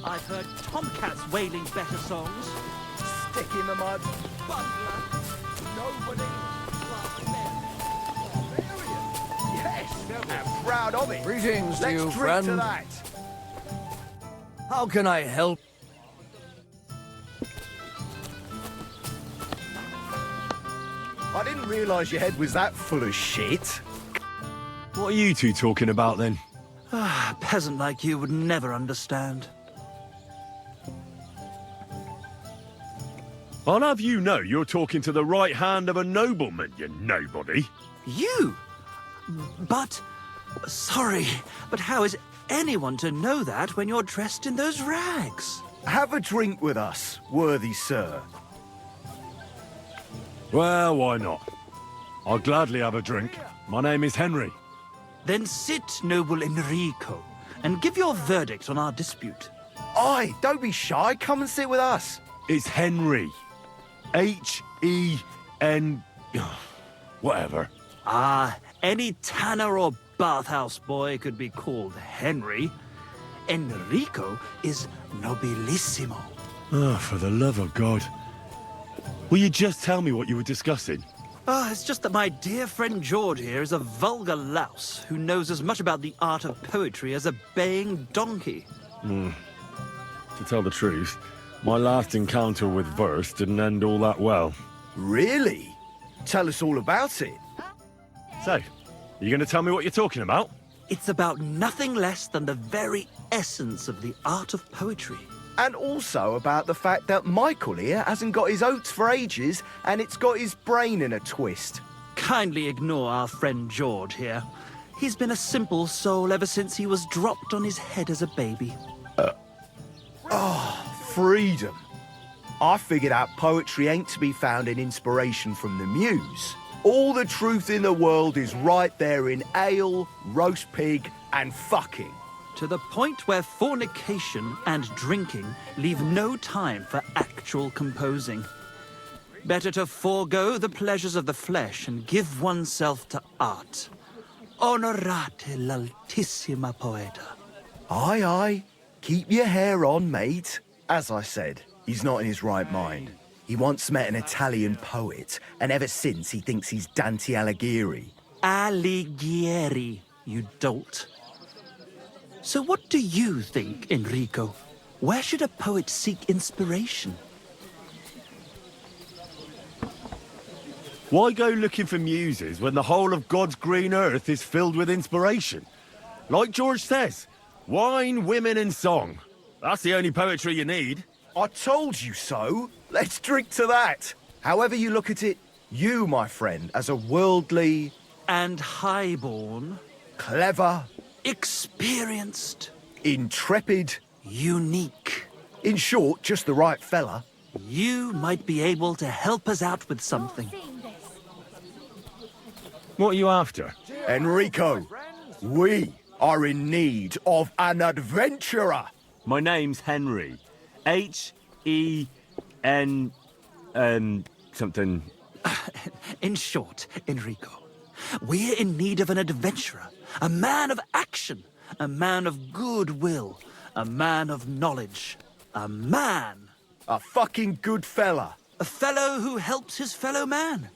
I've heard tomcats wailing better songs. Stick in the mud. Bundler. Nobody. Yes, I'm proud of it. Greetings to Let's you, drink friend. to that. How can I help? I didn't realise your head was that full of shit. What are you two talking about then? A peasant like you would never understand. I'll have you know you're talking to the right hand of a nobleman, you nobody. You? But... Sorry, but how is anyone to know that when you're dressed in those rags? Have a drink with us, worthy sir. Well, why not? I'll gladly have a drink. My name is Henry. Then sit, noble Enrico, and give your verdict on our dispute. Aye, don't be shy. Come and sit with us. It's Henry. H-E-N... whatever. Ah, any tanner or bathhouse boy could be called Henry. Enrico is nobilissimo. Oh, for the love of God. Will you just tell me what you were discussing? It's just that my dear friend George here is a vulgar louse who knows as much about the art of poetry as a baying donkey. To tell the truth, my last encounter with verse didn't end all that well. Really? Tell us all about it. So, you going to tell me what you're talking about? It's about nothing less than the very essence of the art of poetry. And also about the fact that Michael here hasn't got his oats for ages and it's got his brain in a twist. Kindly ignore our friend George here. He's been a simple soul ever since he was dropped on his head as a baby. Freedom. I figured out poetry ain't to be found in inspiration from the muse. All the truth in the world is right there in ale, roast pig, and fucking. To the point where fornication and drinking leave no time for actual composing. Better to forego the pleasures of the flesh and give oneself to art. Onorate l'altissima poeta. Aye, aye. Keep your hair on, mate. As I said, he's not in his right mind. He once met an Italian poet, and ever since he thinks he's Dante Alighieri. Alighieri, you dolt. So what do you think, Enrico? Where should a poet seek inspiration? Why go looking for muses when the whole of God's green earth is filled with inspiration? Like George says, wine, women and song. That's the only poetry you need. I told you so. Let's drink to that. However you look at it, you, my friend, as a worldly... And highborn. Clever. Experienced. Intrepid. Unique. In short, just the right fella. You might be able to help us out with something. What are you after? Enrico. We are in need of an adventurer. My name's Henry. H-E-N... something. In short, Enrico, we're in need of an adventurer, a man of action, a man of goodwill, a man of knowledge, a man. A fucking good fella. A fellow who helps his fellow man.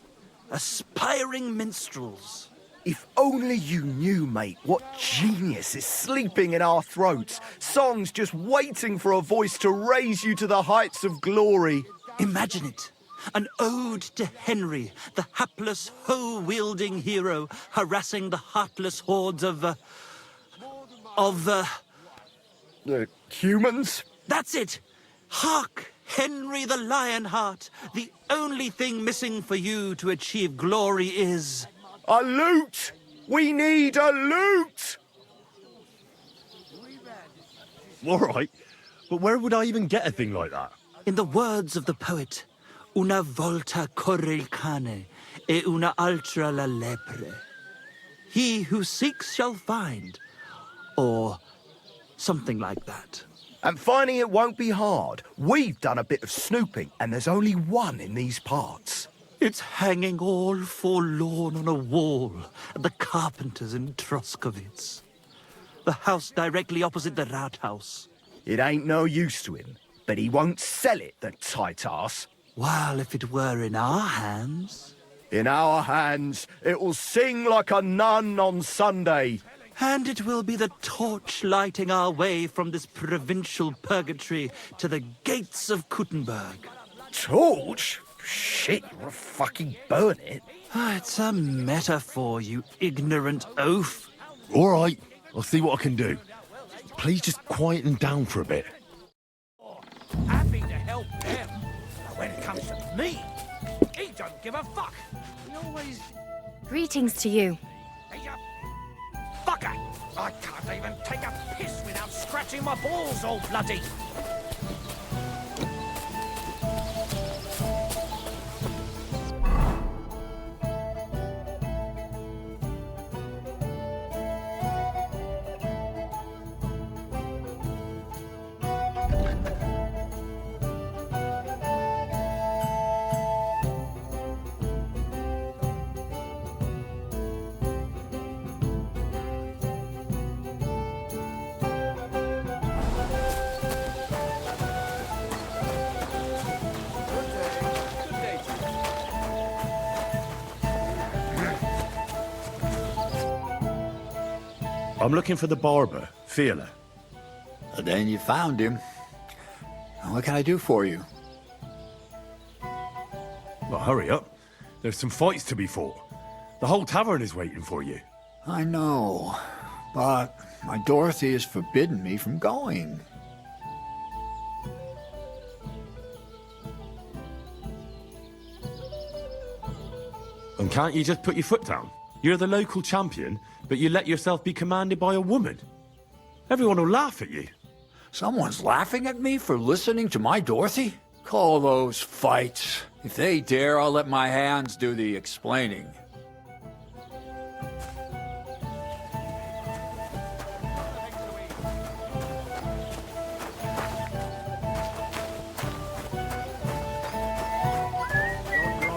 Aspiring minstrels. If only you knew, mate, what genius is sleeping in our throats. Songs just waiting for a voice to raise you to the heights of glory. Imagine it. An ode to Henry, the hapless, hoe-wielding hero, harassing the heartless hordes of humans? That's it! Hark! Henry the Lionheart! The only thing missing for you to achieve glory is... a loot! We need a loot! All right, but where would I even get a thing like that? In the words of the poet, una volta corre il cane, e una altra la lepre. He who seeks shall find. Or something like that. And finding it won't be hard. We've done a bit of snooping, and there's only one in these parts. It's hanging all forlorn on a wall at the Carpenters in Troskowitz. The house directly opposite the Rathaus. It ain't no use to him, but he won't sell it, the tight ass. While if it were in our hands... In our hands, it will sing like a nun on Sunday. And it will be the torch lighting our way from this provincial purgatory to the gates of Kuttenberg. Torch? Shit, you wanna fucking burn it? It's a metaphor, you ignorant oaf. All right, I'll see what I can do. Please just quieten down for a bit. Happy to help him. But when it comes to me, he don't give a fuck. He always... Greetings to you. Hey, fucker! I can't even take a piss without scratching my balls all bloody. I'm looking for the barber, Fiala. Then you found him. What can I do for you? Well, hurry up. There's some fights to be fought. The whole tavern is waiting for you. I know, but my Dorothy has forbidden me from going. And can't you just put your foot down? You're the local champion, but you let yourself be commanded by a woman. Everyone will laugh at you. Someone's laughing at me for listening to my Dorothy? Call those fights. If they dare, I'll let my hands do the explaining.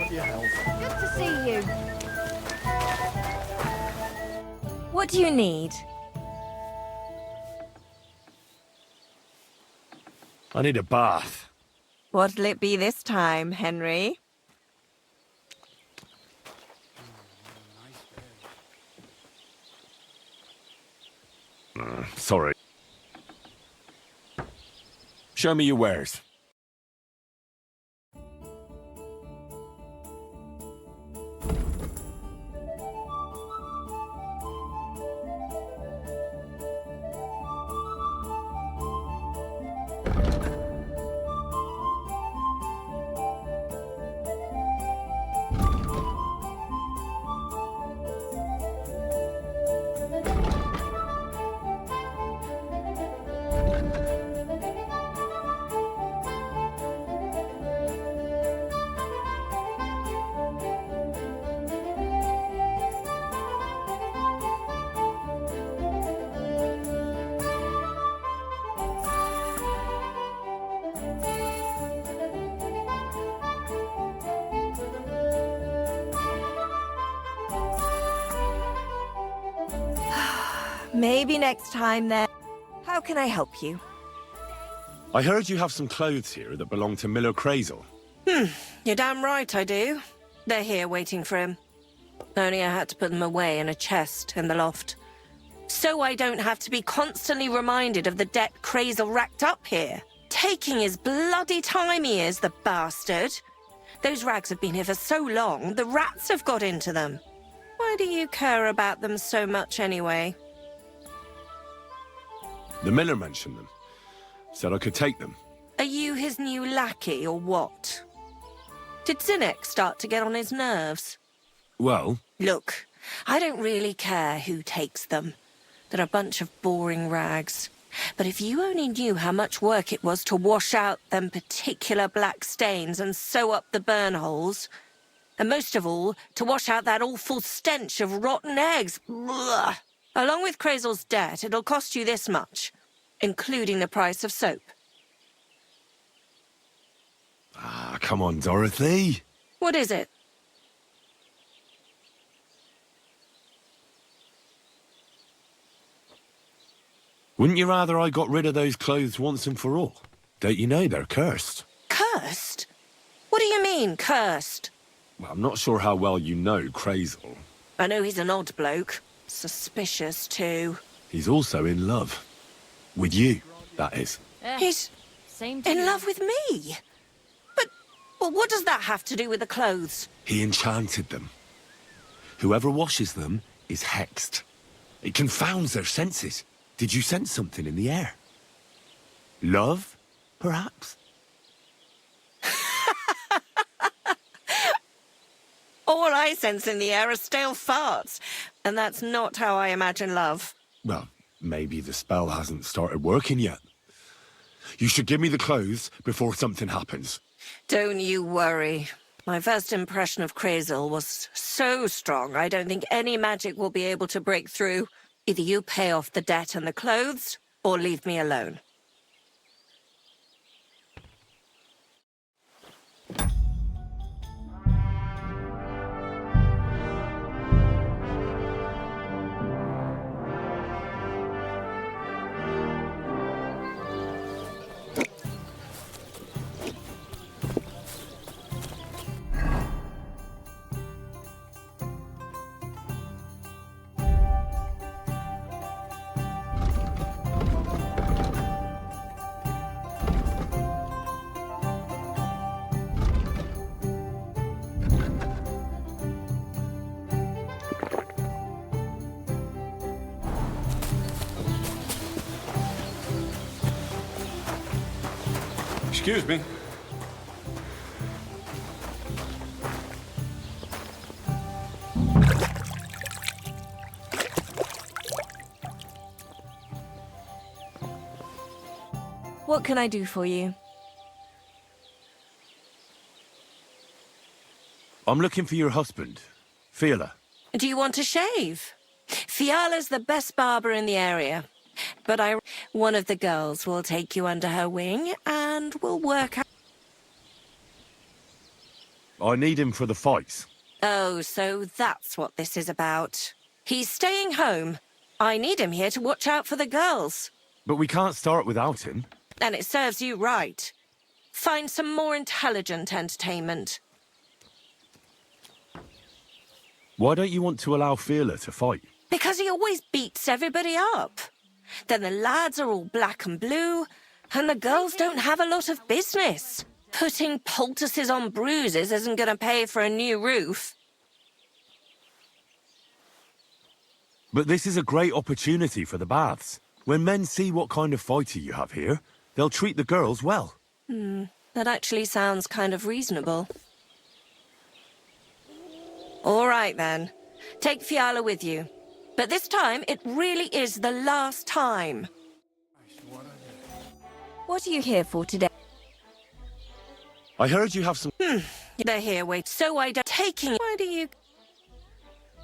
Good to see you. What do you need? I need a bath. What'll it be this time, Henry? Sorry. Show me your wares. Maybe next time then. How can I help you? I heard you have some clothes here that belong to Miller Crazel. You're damn right I do. They're here waiting for him. Only I had to put them away in a chest in the loft. So I don't have to be constantly reminded of the debt Crazel racked up here. Taking his bloody time he is, the bastard. Those rags have been here for so long, the rats have got into them. Why do you care about them so much anyway? The miller mentioned them. Said I could take them. Are you his new lackey or what? Did Zinnek start to get on his nerves? Well, Look, I don't really care who takes them. They're a bunch of boring rags. But if you only knew how much work it was to wash out them particular black stains and sew up the burn holes, and most of all, to wash out that awful stench of rotten eggs, blah. Along with Crazel's debt, it'll cost you this much, including the price of soap. ah, come on, Dorothy. What is it? Wouldn't you rather I got rid of those clothes once and for all? Don't you know they're cursed? Cursed? What do you mean, cursed? Well, I'm not sure how well you know Crazel. I know he's an odd bloke. Suspicious, too. He's also in love. With you, that is. He's in love with me? But, well, what does that have to do with the clothes? He enchanted them. Whoever washes them is hexed. It confounds their senses. Did you sense something in the air? Love, perhaps? All I sense in the air are stale farts. And that's not how I imagine love. Well, maybe the spell hasn't started working yet. You should give me the clothes before something happens. Don't you worry. My first impression of Crazel was so strong, I don't think any magic will be able to break through. Either you pay off the debt and the clothes, or leave me alone. Excuse me. What can I do for you? I'm looking for your husband, Fiala. Do you want to shave? Fiala's the best barber in the area. But one of the girls will take you under her wing and will work out. I need him for the fights. Oh, so that's what this is about. He's staying home. I need him here to watch out for the girls. But we can't start without him. And it serves you right. Find some more intelligent entertainment. Why don't you want to allow Fiala to fight? Because he always beats everybody up. Then the lads are all black and blue, and the girls don't have a lot of business. Putting poultices on bruises isn't going to pay for a new roof. But this is a great opportunity for the baths. When men see what kind of fighter you have here, they'll treat the girls well. That actually sounds kind of reasonable. All right, then. Take Fiala with you. But this time, it really is the last time. What are you here for today? I heard you have some... They're here, wait. So I don't... Taking... Why do you...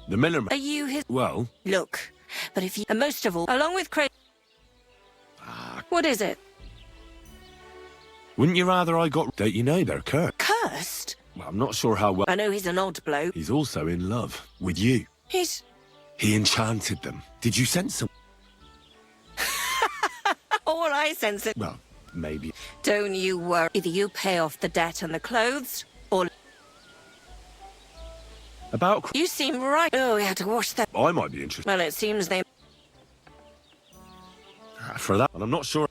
The miller... Are you his... Well... Look, but if you... And most of all, along with What is it? Wouldn't you rather I got... Don't you know they're cursed? Cursed? Well, I'm not sure how well... I know he's an odd bloke. He's also in love with you. He's... He enchanted them. Did you sense some... I sense it. Well, maybe. Don't you worry. Either you pay off the debt and the clothes, or... About... You seem right. Oh, we had to wash them. I might be interested. Well, it seems they... For that, and I'm not sure...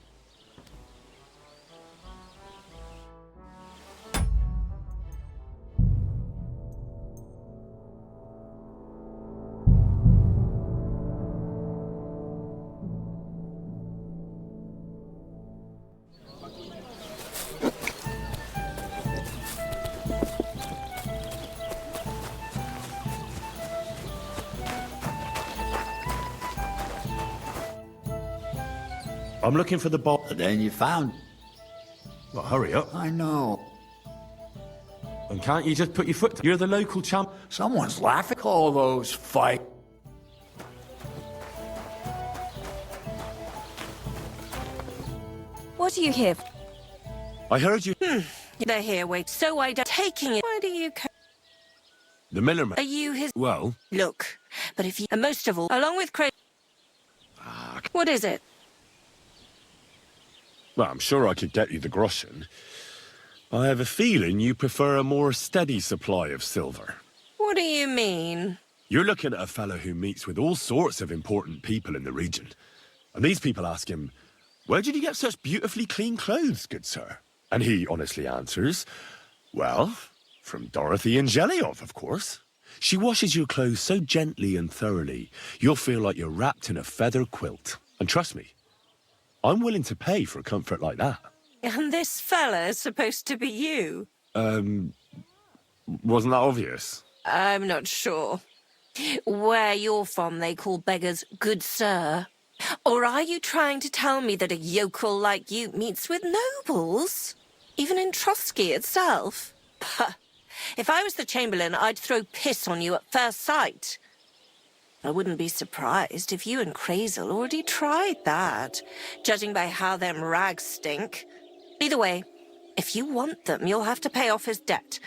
I'm looking for the ball. Then you found... Well, hurry up. I know. And can't you just put your foot down? You're the local champ. Someone's laughing. Call those fight. What are you here for? I heard you... They're here, wait. So I don't... Taking it. Why do you... The miller man. Are you his... Well... Look, but if you... And most of all, along with Craig... What is it? Well, I'm sure I could get you the groschen. I have a feeling you prefer a more steady supply of silver. What do you mean? You're looking at a fellow who meets with all sorts of important people in the region. And these people ask him, "Where did you get such beautifully clean clothes, good sir?" And he honestly answers, "Well, from Dorothy and Angeliov, of course. She washes your clothes so gently and thoroughly, you'll feel like you're wrapped in a feather quilt. And trust me, I'm willing to pay for a comfort like that." And this fella's supposed to be you? Wasn't that obvious? I'm not sure. Where you're from, they call beggars good sir. Or are you trying to tell me that a yokel like you meets with nobles? Even in Trotsky itself? Puh. If I was the Chamberlain, I'd throw piss on you at first sight. I wouldn't be surprised if you and Crazel already tried that, judging by how them rags stink. Either way, if you want them, you'll have to pay off his debt.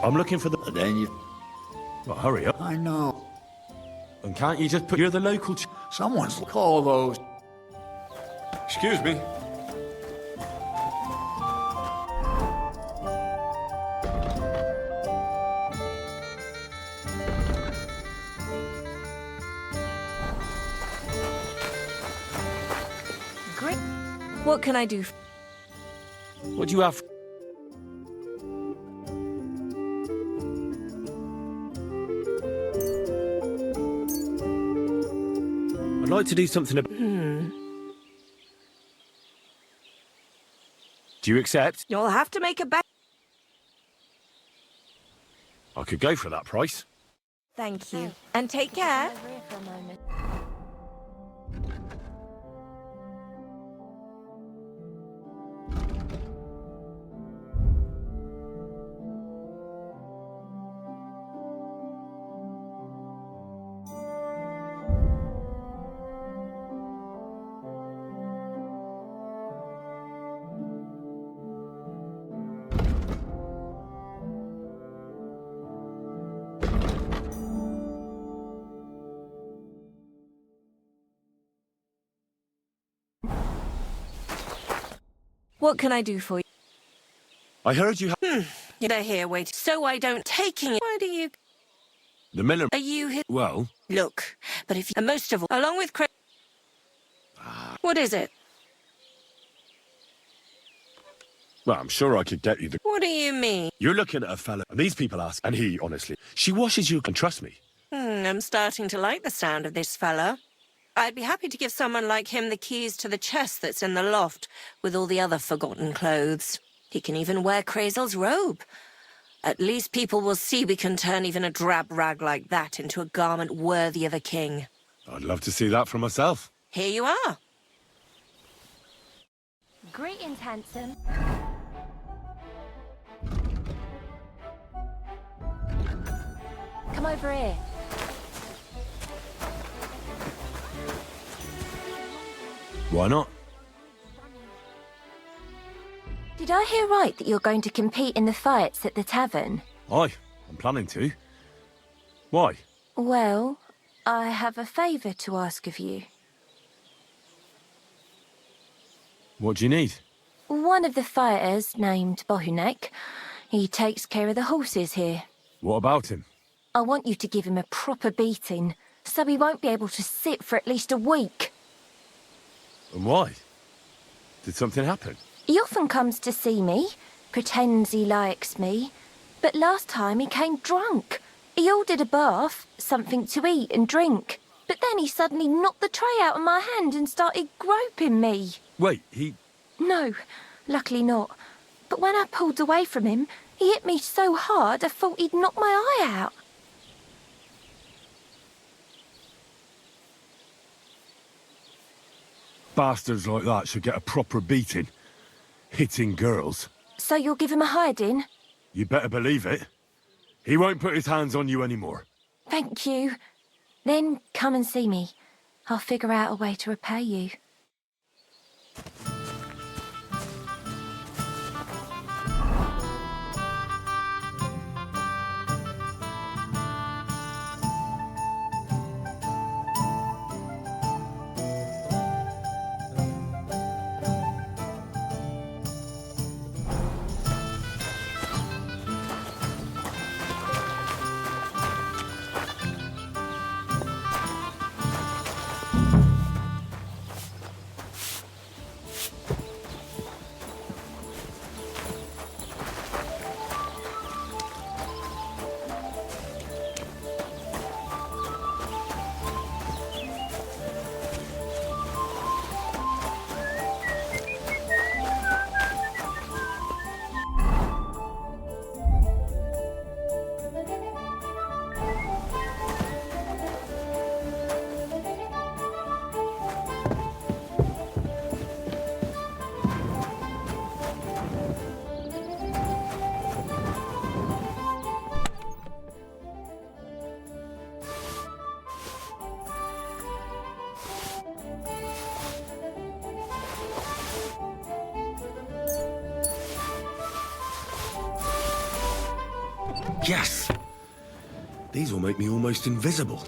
I'm looking for the... Then you... Well, hurry up. I know. And can't you just put... You're the local... Someone's... Call those... Excuse me. Great. What can I do? What do you have? I'd like to do something about... Do you accept? You'll have to make a bet. I could go for that price. Thank you. And take care. What can I do for you? I heard you have... They're here, wait. So I don't... Taking it. Why do you... The miller... Are you his... Well... Look, but if you... And most of all, along with Craig... What is it? Well, I'm sure I could get you the... What do you mean? You're looking at a fella, and these people ask... And he, honestly... She washes you... And trust me. I'm starting to like the sound of this fella. I'd be happy to give someone like him the keys to the chest that's in the loft with all the other forgotten clothes. He can even wear Crazel's robe. At least people will see we can turn even a drab rag like that into a garment worthy of a king. I'd love to see that for myself. Here you are. Greetings, handsome. Come over here. Why not? Did I hear right that you're going to compete in the fights at the tavern? Aye, I'm planning to. Why? Well, I have a favour to ask of you. What do you need? One of the fighters, named Bohunek, he takes care of the horses here. What about him? I want you to give him a proper beating, so he won't be able to sit for at least a week. And why? Did something happen? He often comes to see me, pretends he likes me, but last time he came drunk. He ordered a bath, something to eat and drink, but then he suddenly knocked the tray out of my hand and started groping me. Wait, he... No, luckily not. But when I pulled away from him, he hit me so hard I thought he'd knock my eye out. Bastards like that should get a proper beating. Hitting girls. So you'll give him a hiding? You better believe it. He won't put his hands on you anymore. Thank you. Then come and see me. I'll figure out a way to repay you. Yes! These will make me almost invisible.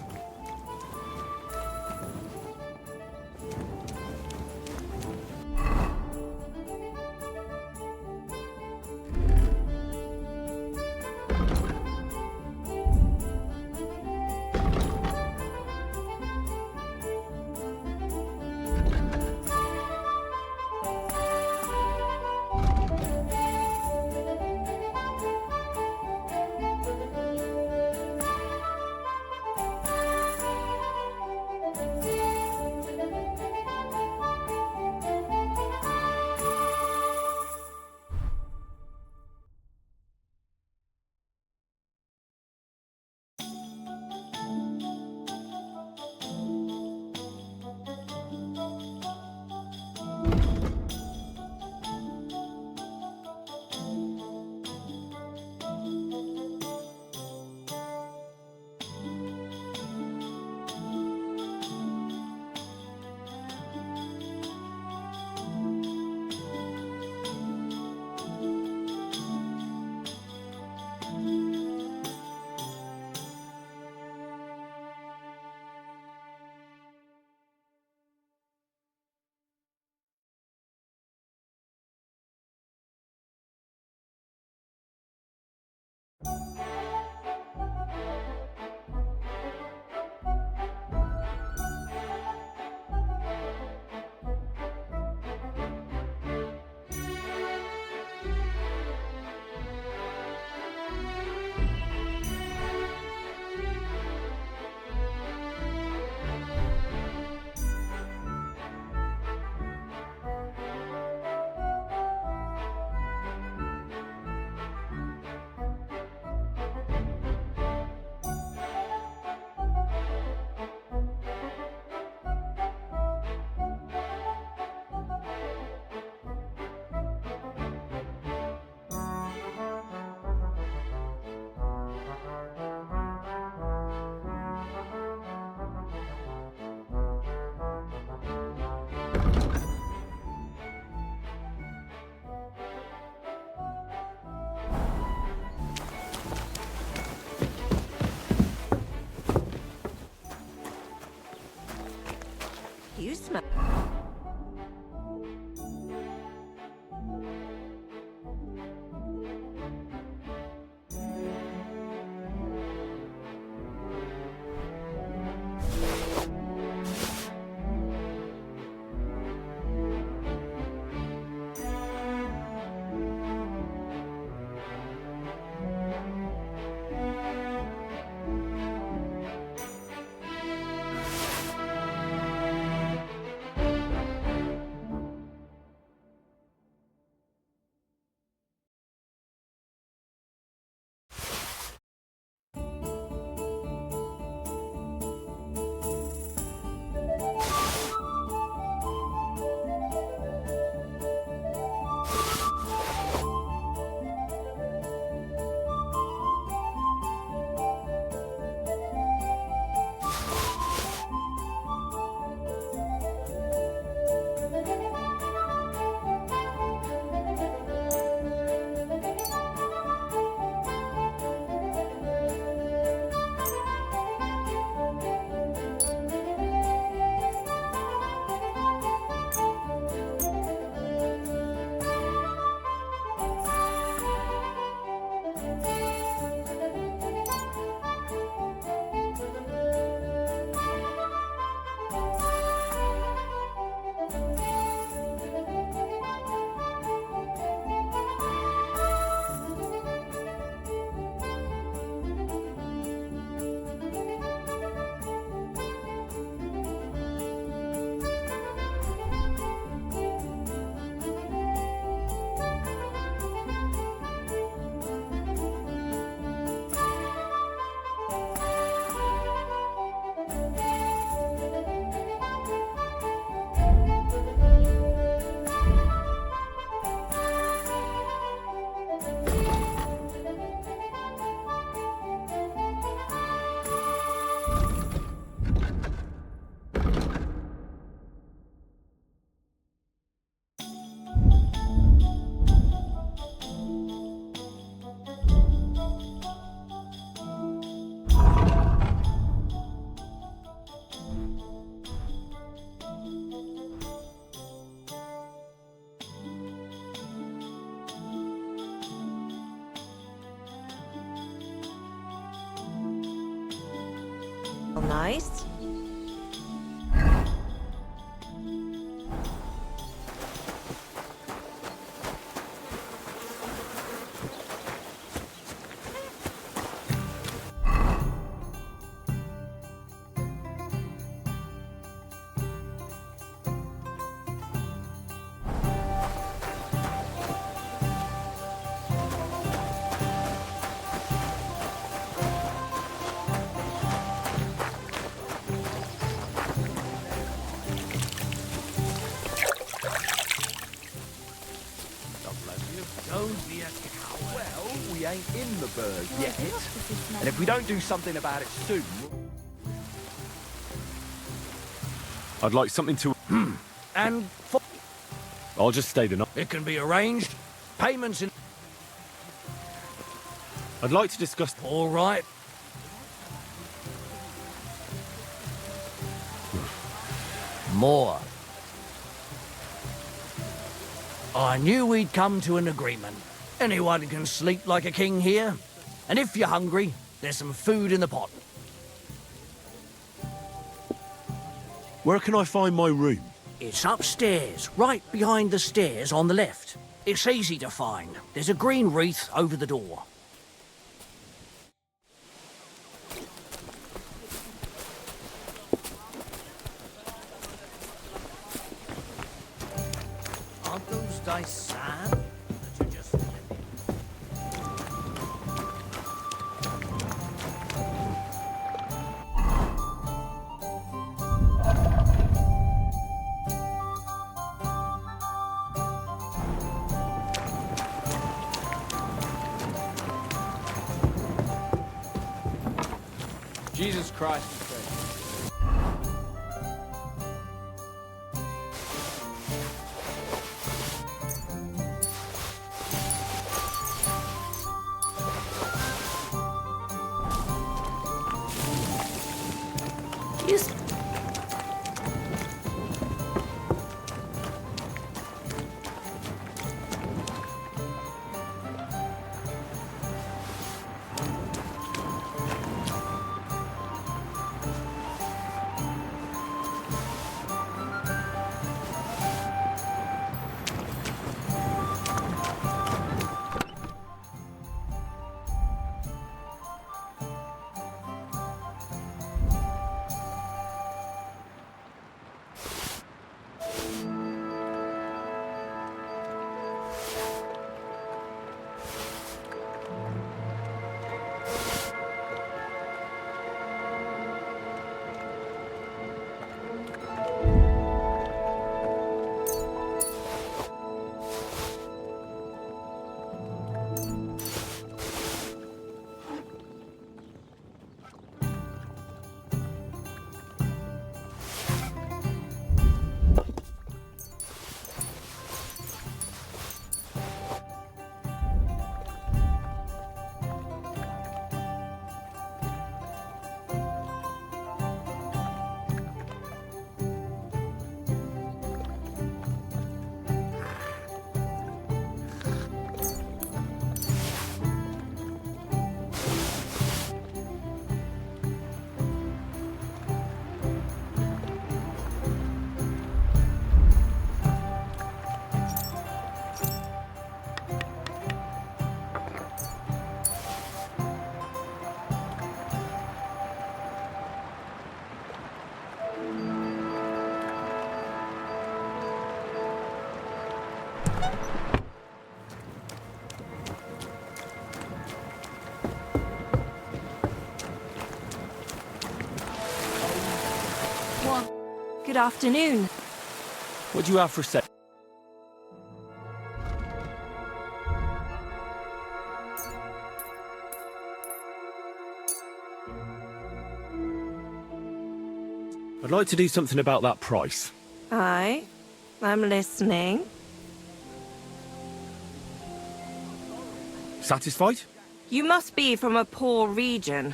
Nice. Don't be a coward. Well, we ain't in the bird yet. And if we don't do something about it soon... I'd like something to... And I'll just stay the night. it can be arranged. Payments in... I'd like to discuss... All right. More. I knew we'd come to an agreement. Anyone can sleep like a king here. And if you're hungry, there's some food in the pot. Where can I find my room? It's upstairs, right behind the stairs on the left. It's easy to find. There's a green wreath over the door. Aren't those dice sad? Jesus Christ. Yes. Good afternoon. What do you have for set? I'd like to do something about that price. Aye, I'm listening. Satisfied? You must be from a poor region.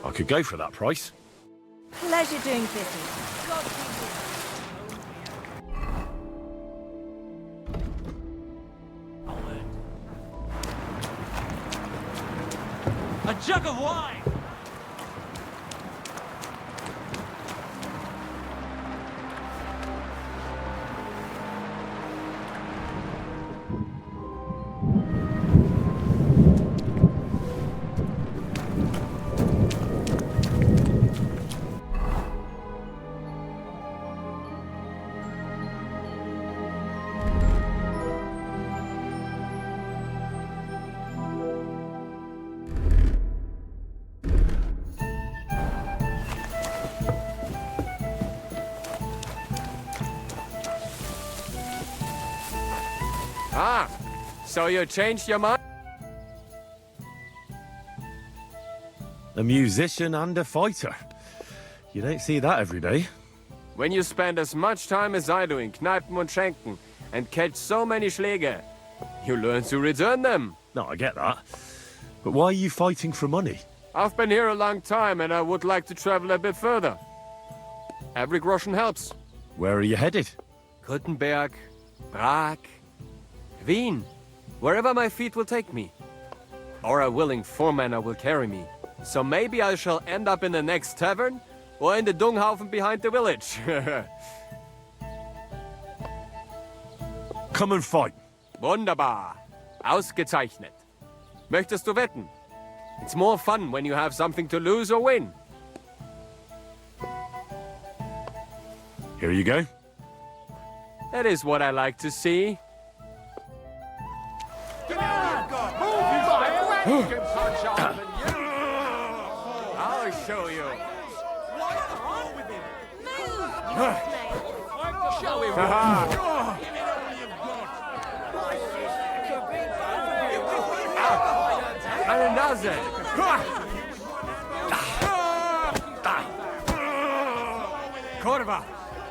I could go for that price. Pleasure doing business. God A jug of wine! Ah, so you changed your mind? A musician and a fighter. You don't see that every day. When you spend as much time as I do in Kneipen und Schenken and catch so many Schläge, you learn to return them. No, I get that. But why are you fighting for money? I've been here a long time and I would like to travel a bit further. Every groschen helps. Where are you headed? Kuttenberg, Prag, Wien, wherever my feet will take me. Or a willing foreman will carry me. So maybe I shall end up in the next tavern, or in the Dunghaufen behind the village. Come and fight. Wunderbar. Ausgezeichnet. Möchtest du wetten? It's more fun when you have something to lose or win. Here you go. That is what I like to see. I'll show you. Shall we? Eine Nase. Kurva,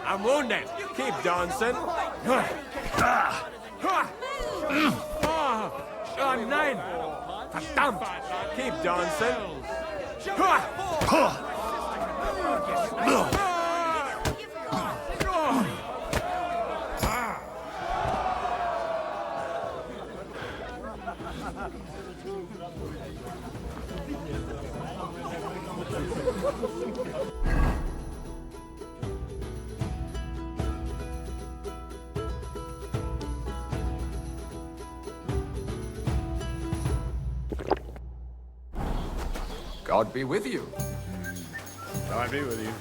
I'm wounded. Keep dancing. Oh, nein! Verdammt! Keep dancing! God be with you. God be with you.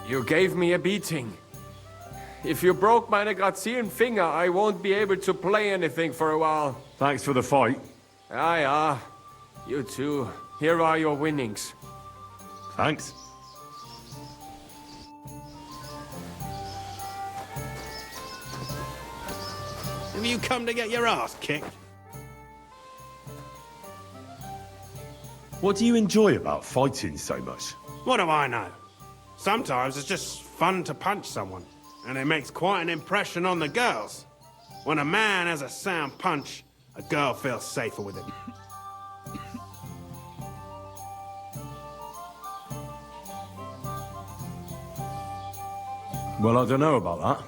You gave me a beating. If you broke meine grazilen Finger, I won't be able to play anything for a while. Thanks for the fight. Ja. You too. Here are your winnings. Thanks. Have you come to get your ass kicked? What do you enjoy about fighting so much? What do I know? Sometimes it's just fun to punch someone, and it makes quite an impression on the girls. When a man has a sound punch, a girl feels safer with him. Well, I don't know about that.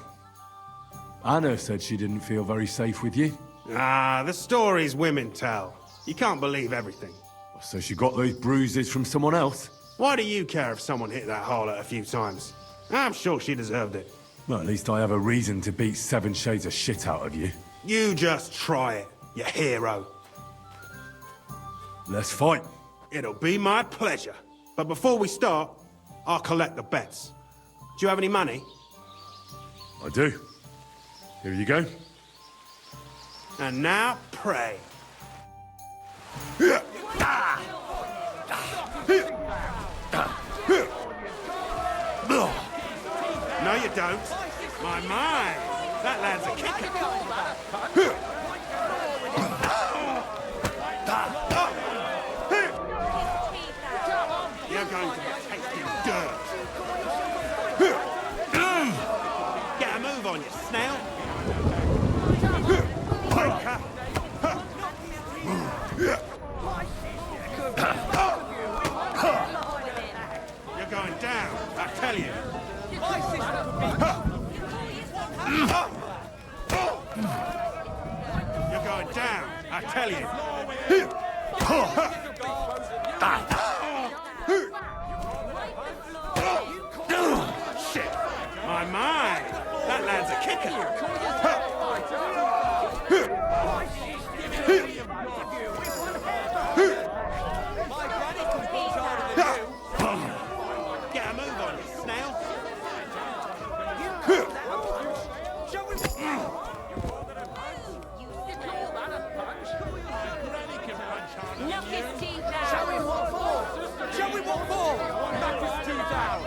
Anna said she didn't feel very safe with you. Ah, the stories women tell. You can't believe everything. So she got those bruises from someone else? Why do you care if someone hit that harlot a few times? I'm sure she deserved it. Well, at least I have a reason to beat 7 shades of shit out of you. You just try it, you hero. Let's fight. It'll be my pleasure. But before we start, I'll collect the bets. Do you have any money? I do. Here you go. And now, pray. No, you don't. My. That lad's a kicker. You're going to be tasting dirt. Get a move on you, snail. I tell you. You're going down, I tell you. Shit. My. That lad's a Get a move on, you snail. Knock his teeth out. Shall we walk forward? Shall we walk forward? Knock his teeth out.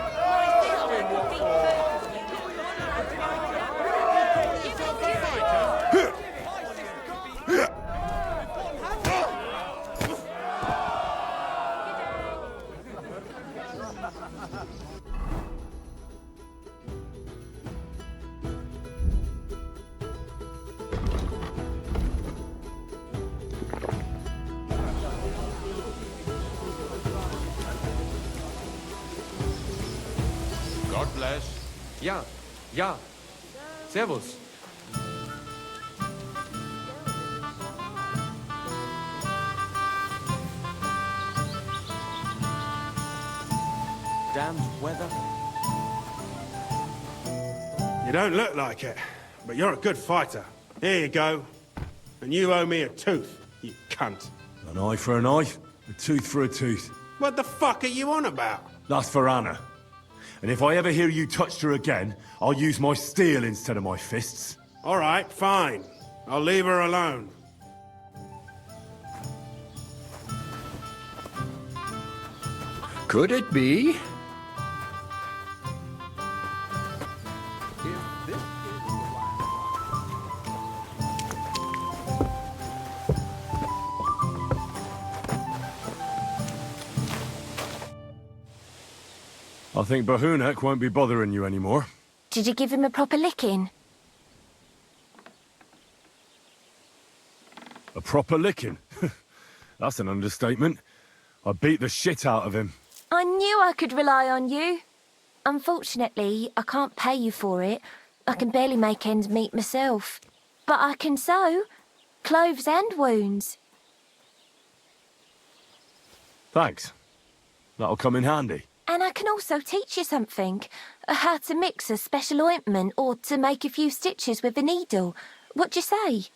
God bless. Ja. Servus. Damned weather. You don't look like it, but you're a good fighter. Here you go. And you owe me a tooth, you cunt. An eye for an eye, a tooth for a tooth. What the fuck are you on about? That's for Anna. And if I ever hear you touched her again, I'll use my steel instead of my fists. All right, fine. I'll leave her alone. Could it be? I think Bahunek won't be bothering you anymore. Did you give him a proper licking? A proper licking? That's an understatement. I beat the shit out of him. I knew I could rely on you. Unfortunately, I can't pay you for it. I can barely make ends meet myself. But I can sew. Clothes and wounds. Thanks. That'll come in handy. And I can also teach you something. How to mix a special ointment or to make a few stitches with a needle. What do you say?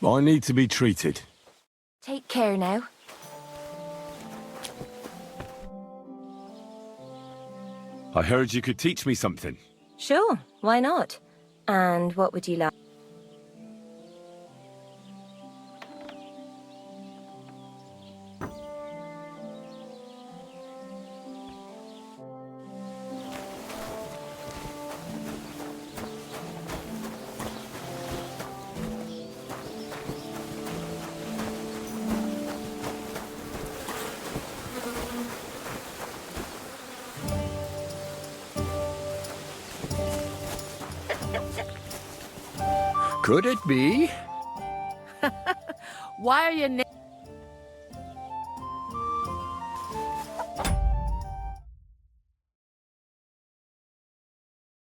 I need to be treated. Take care now. I heard you could teach me something. Sure, why not? And what would you like? Could it be? Why are you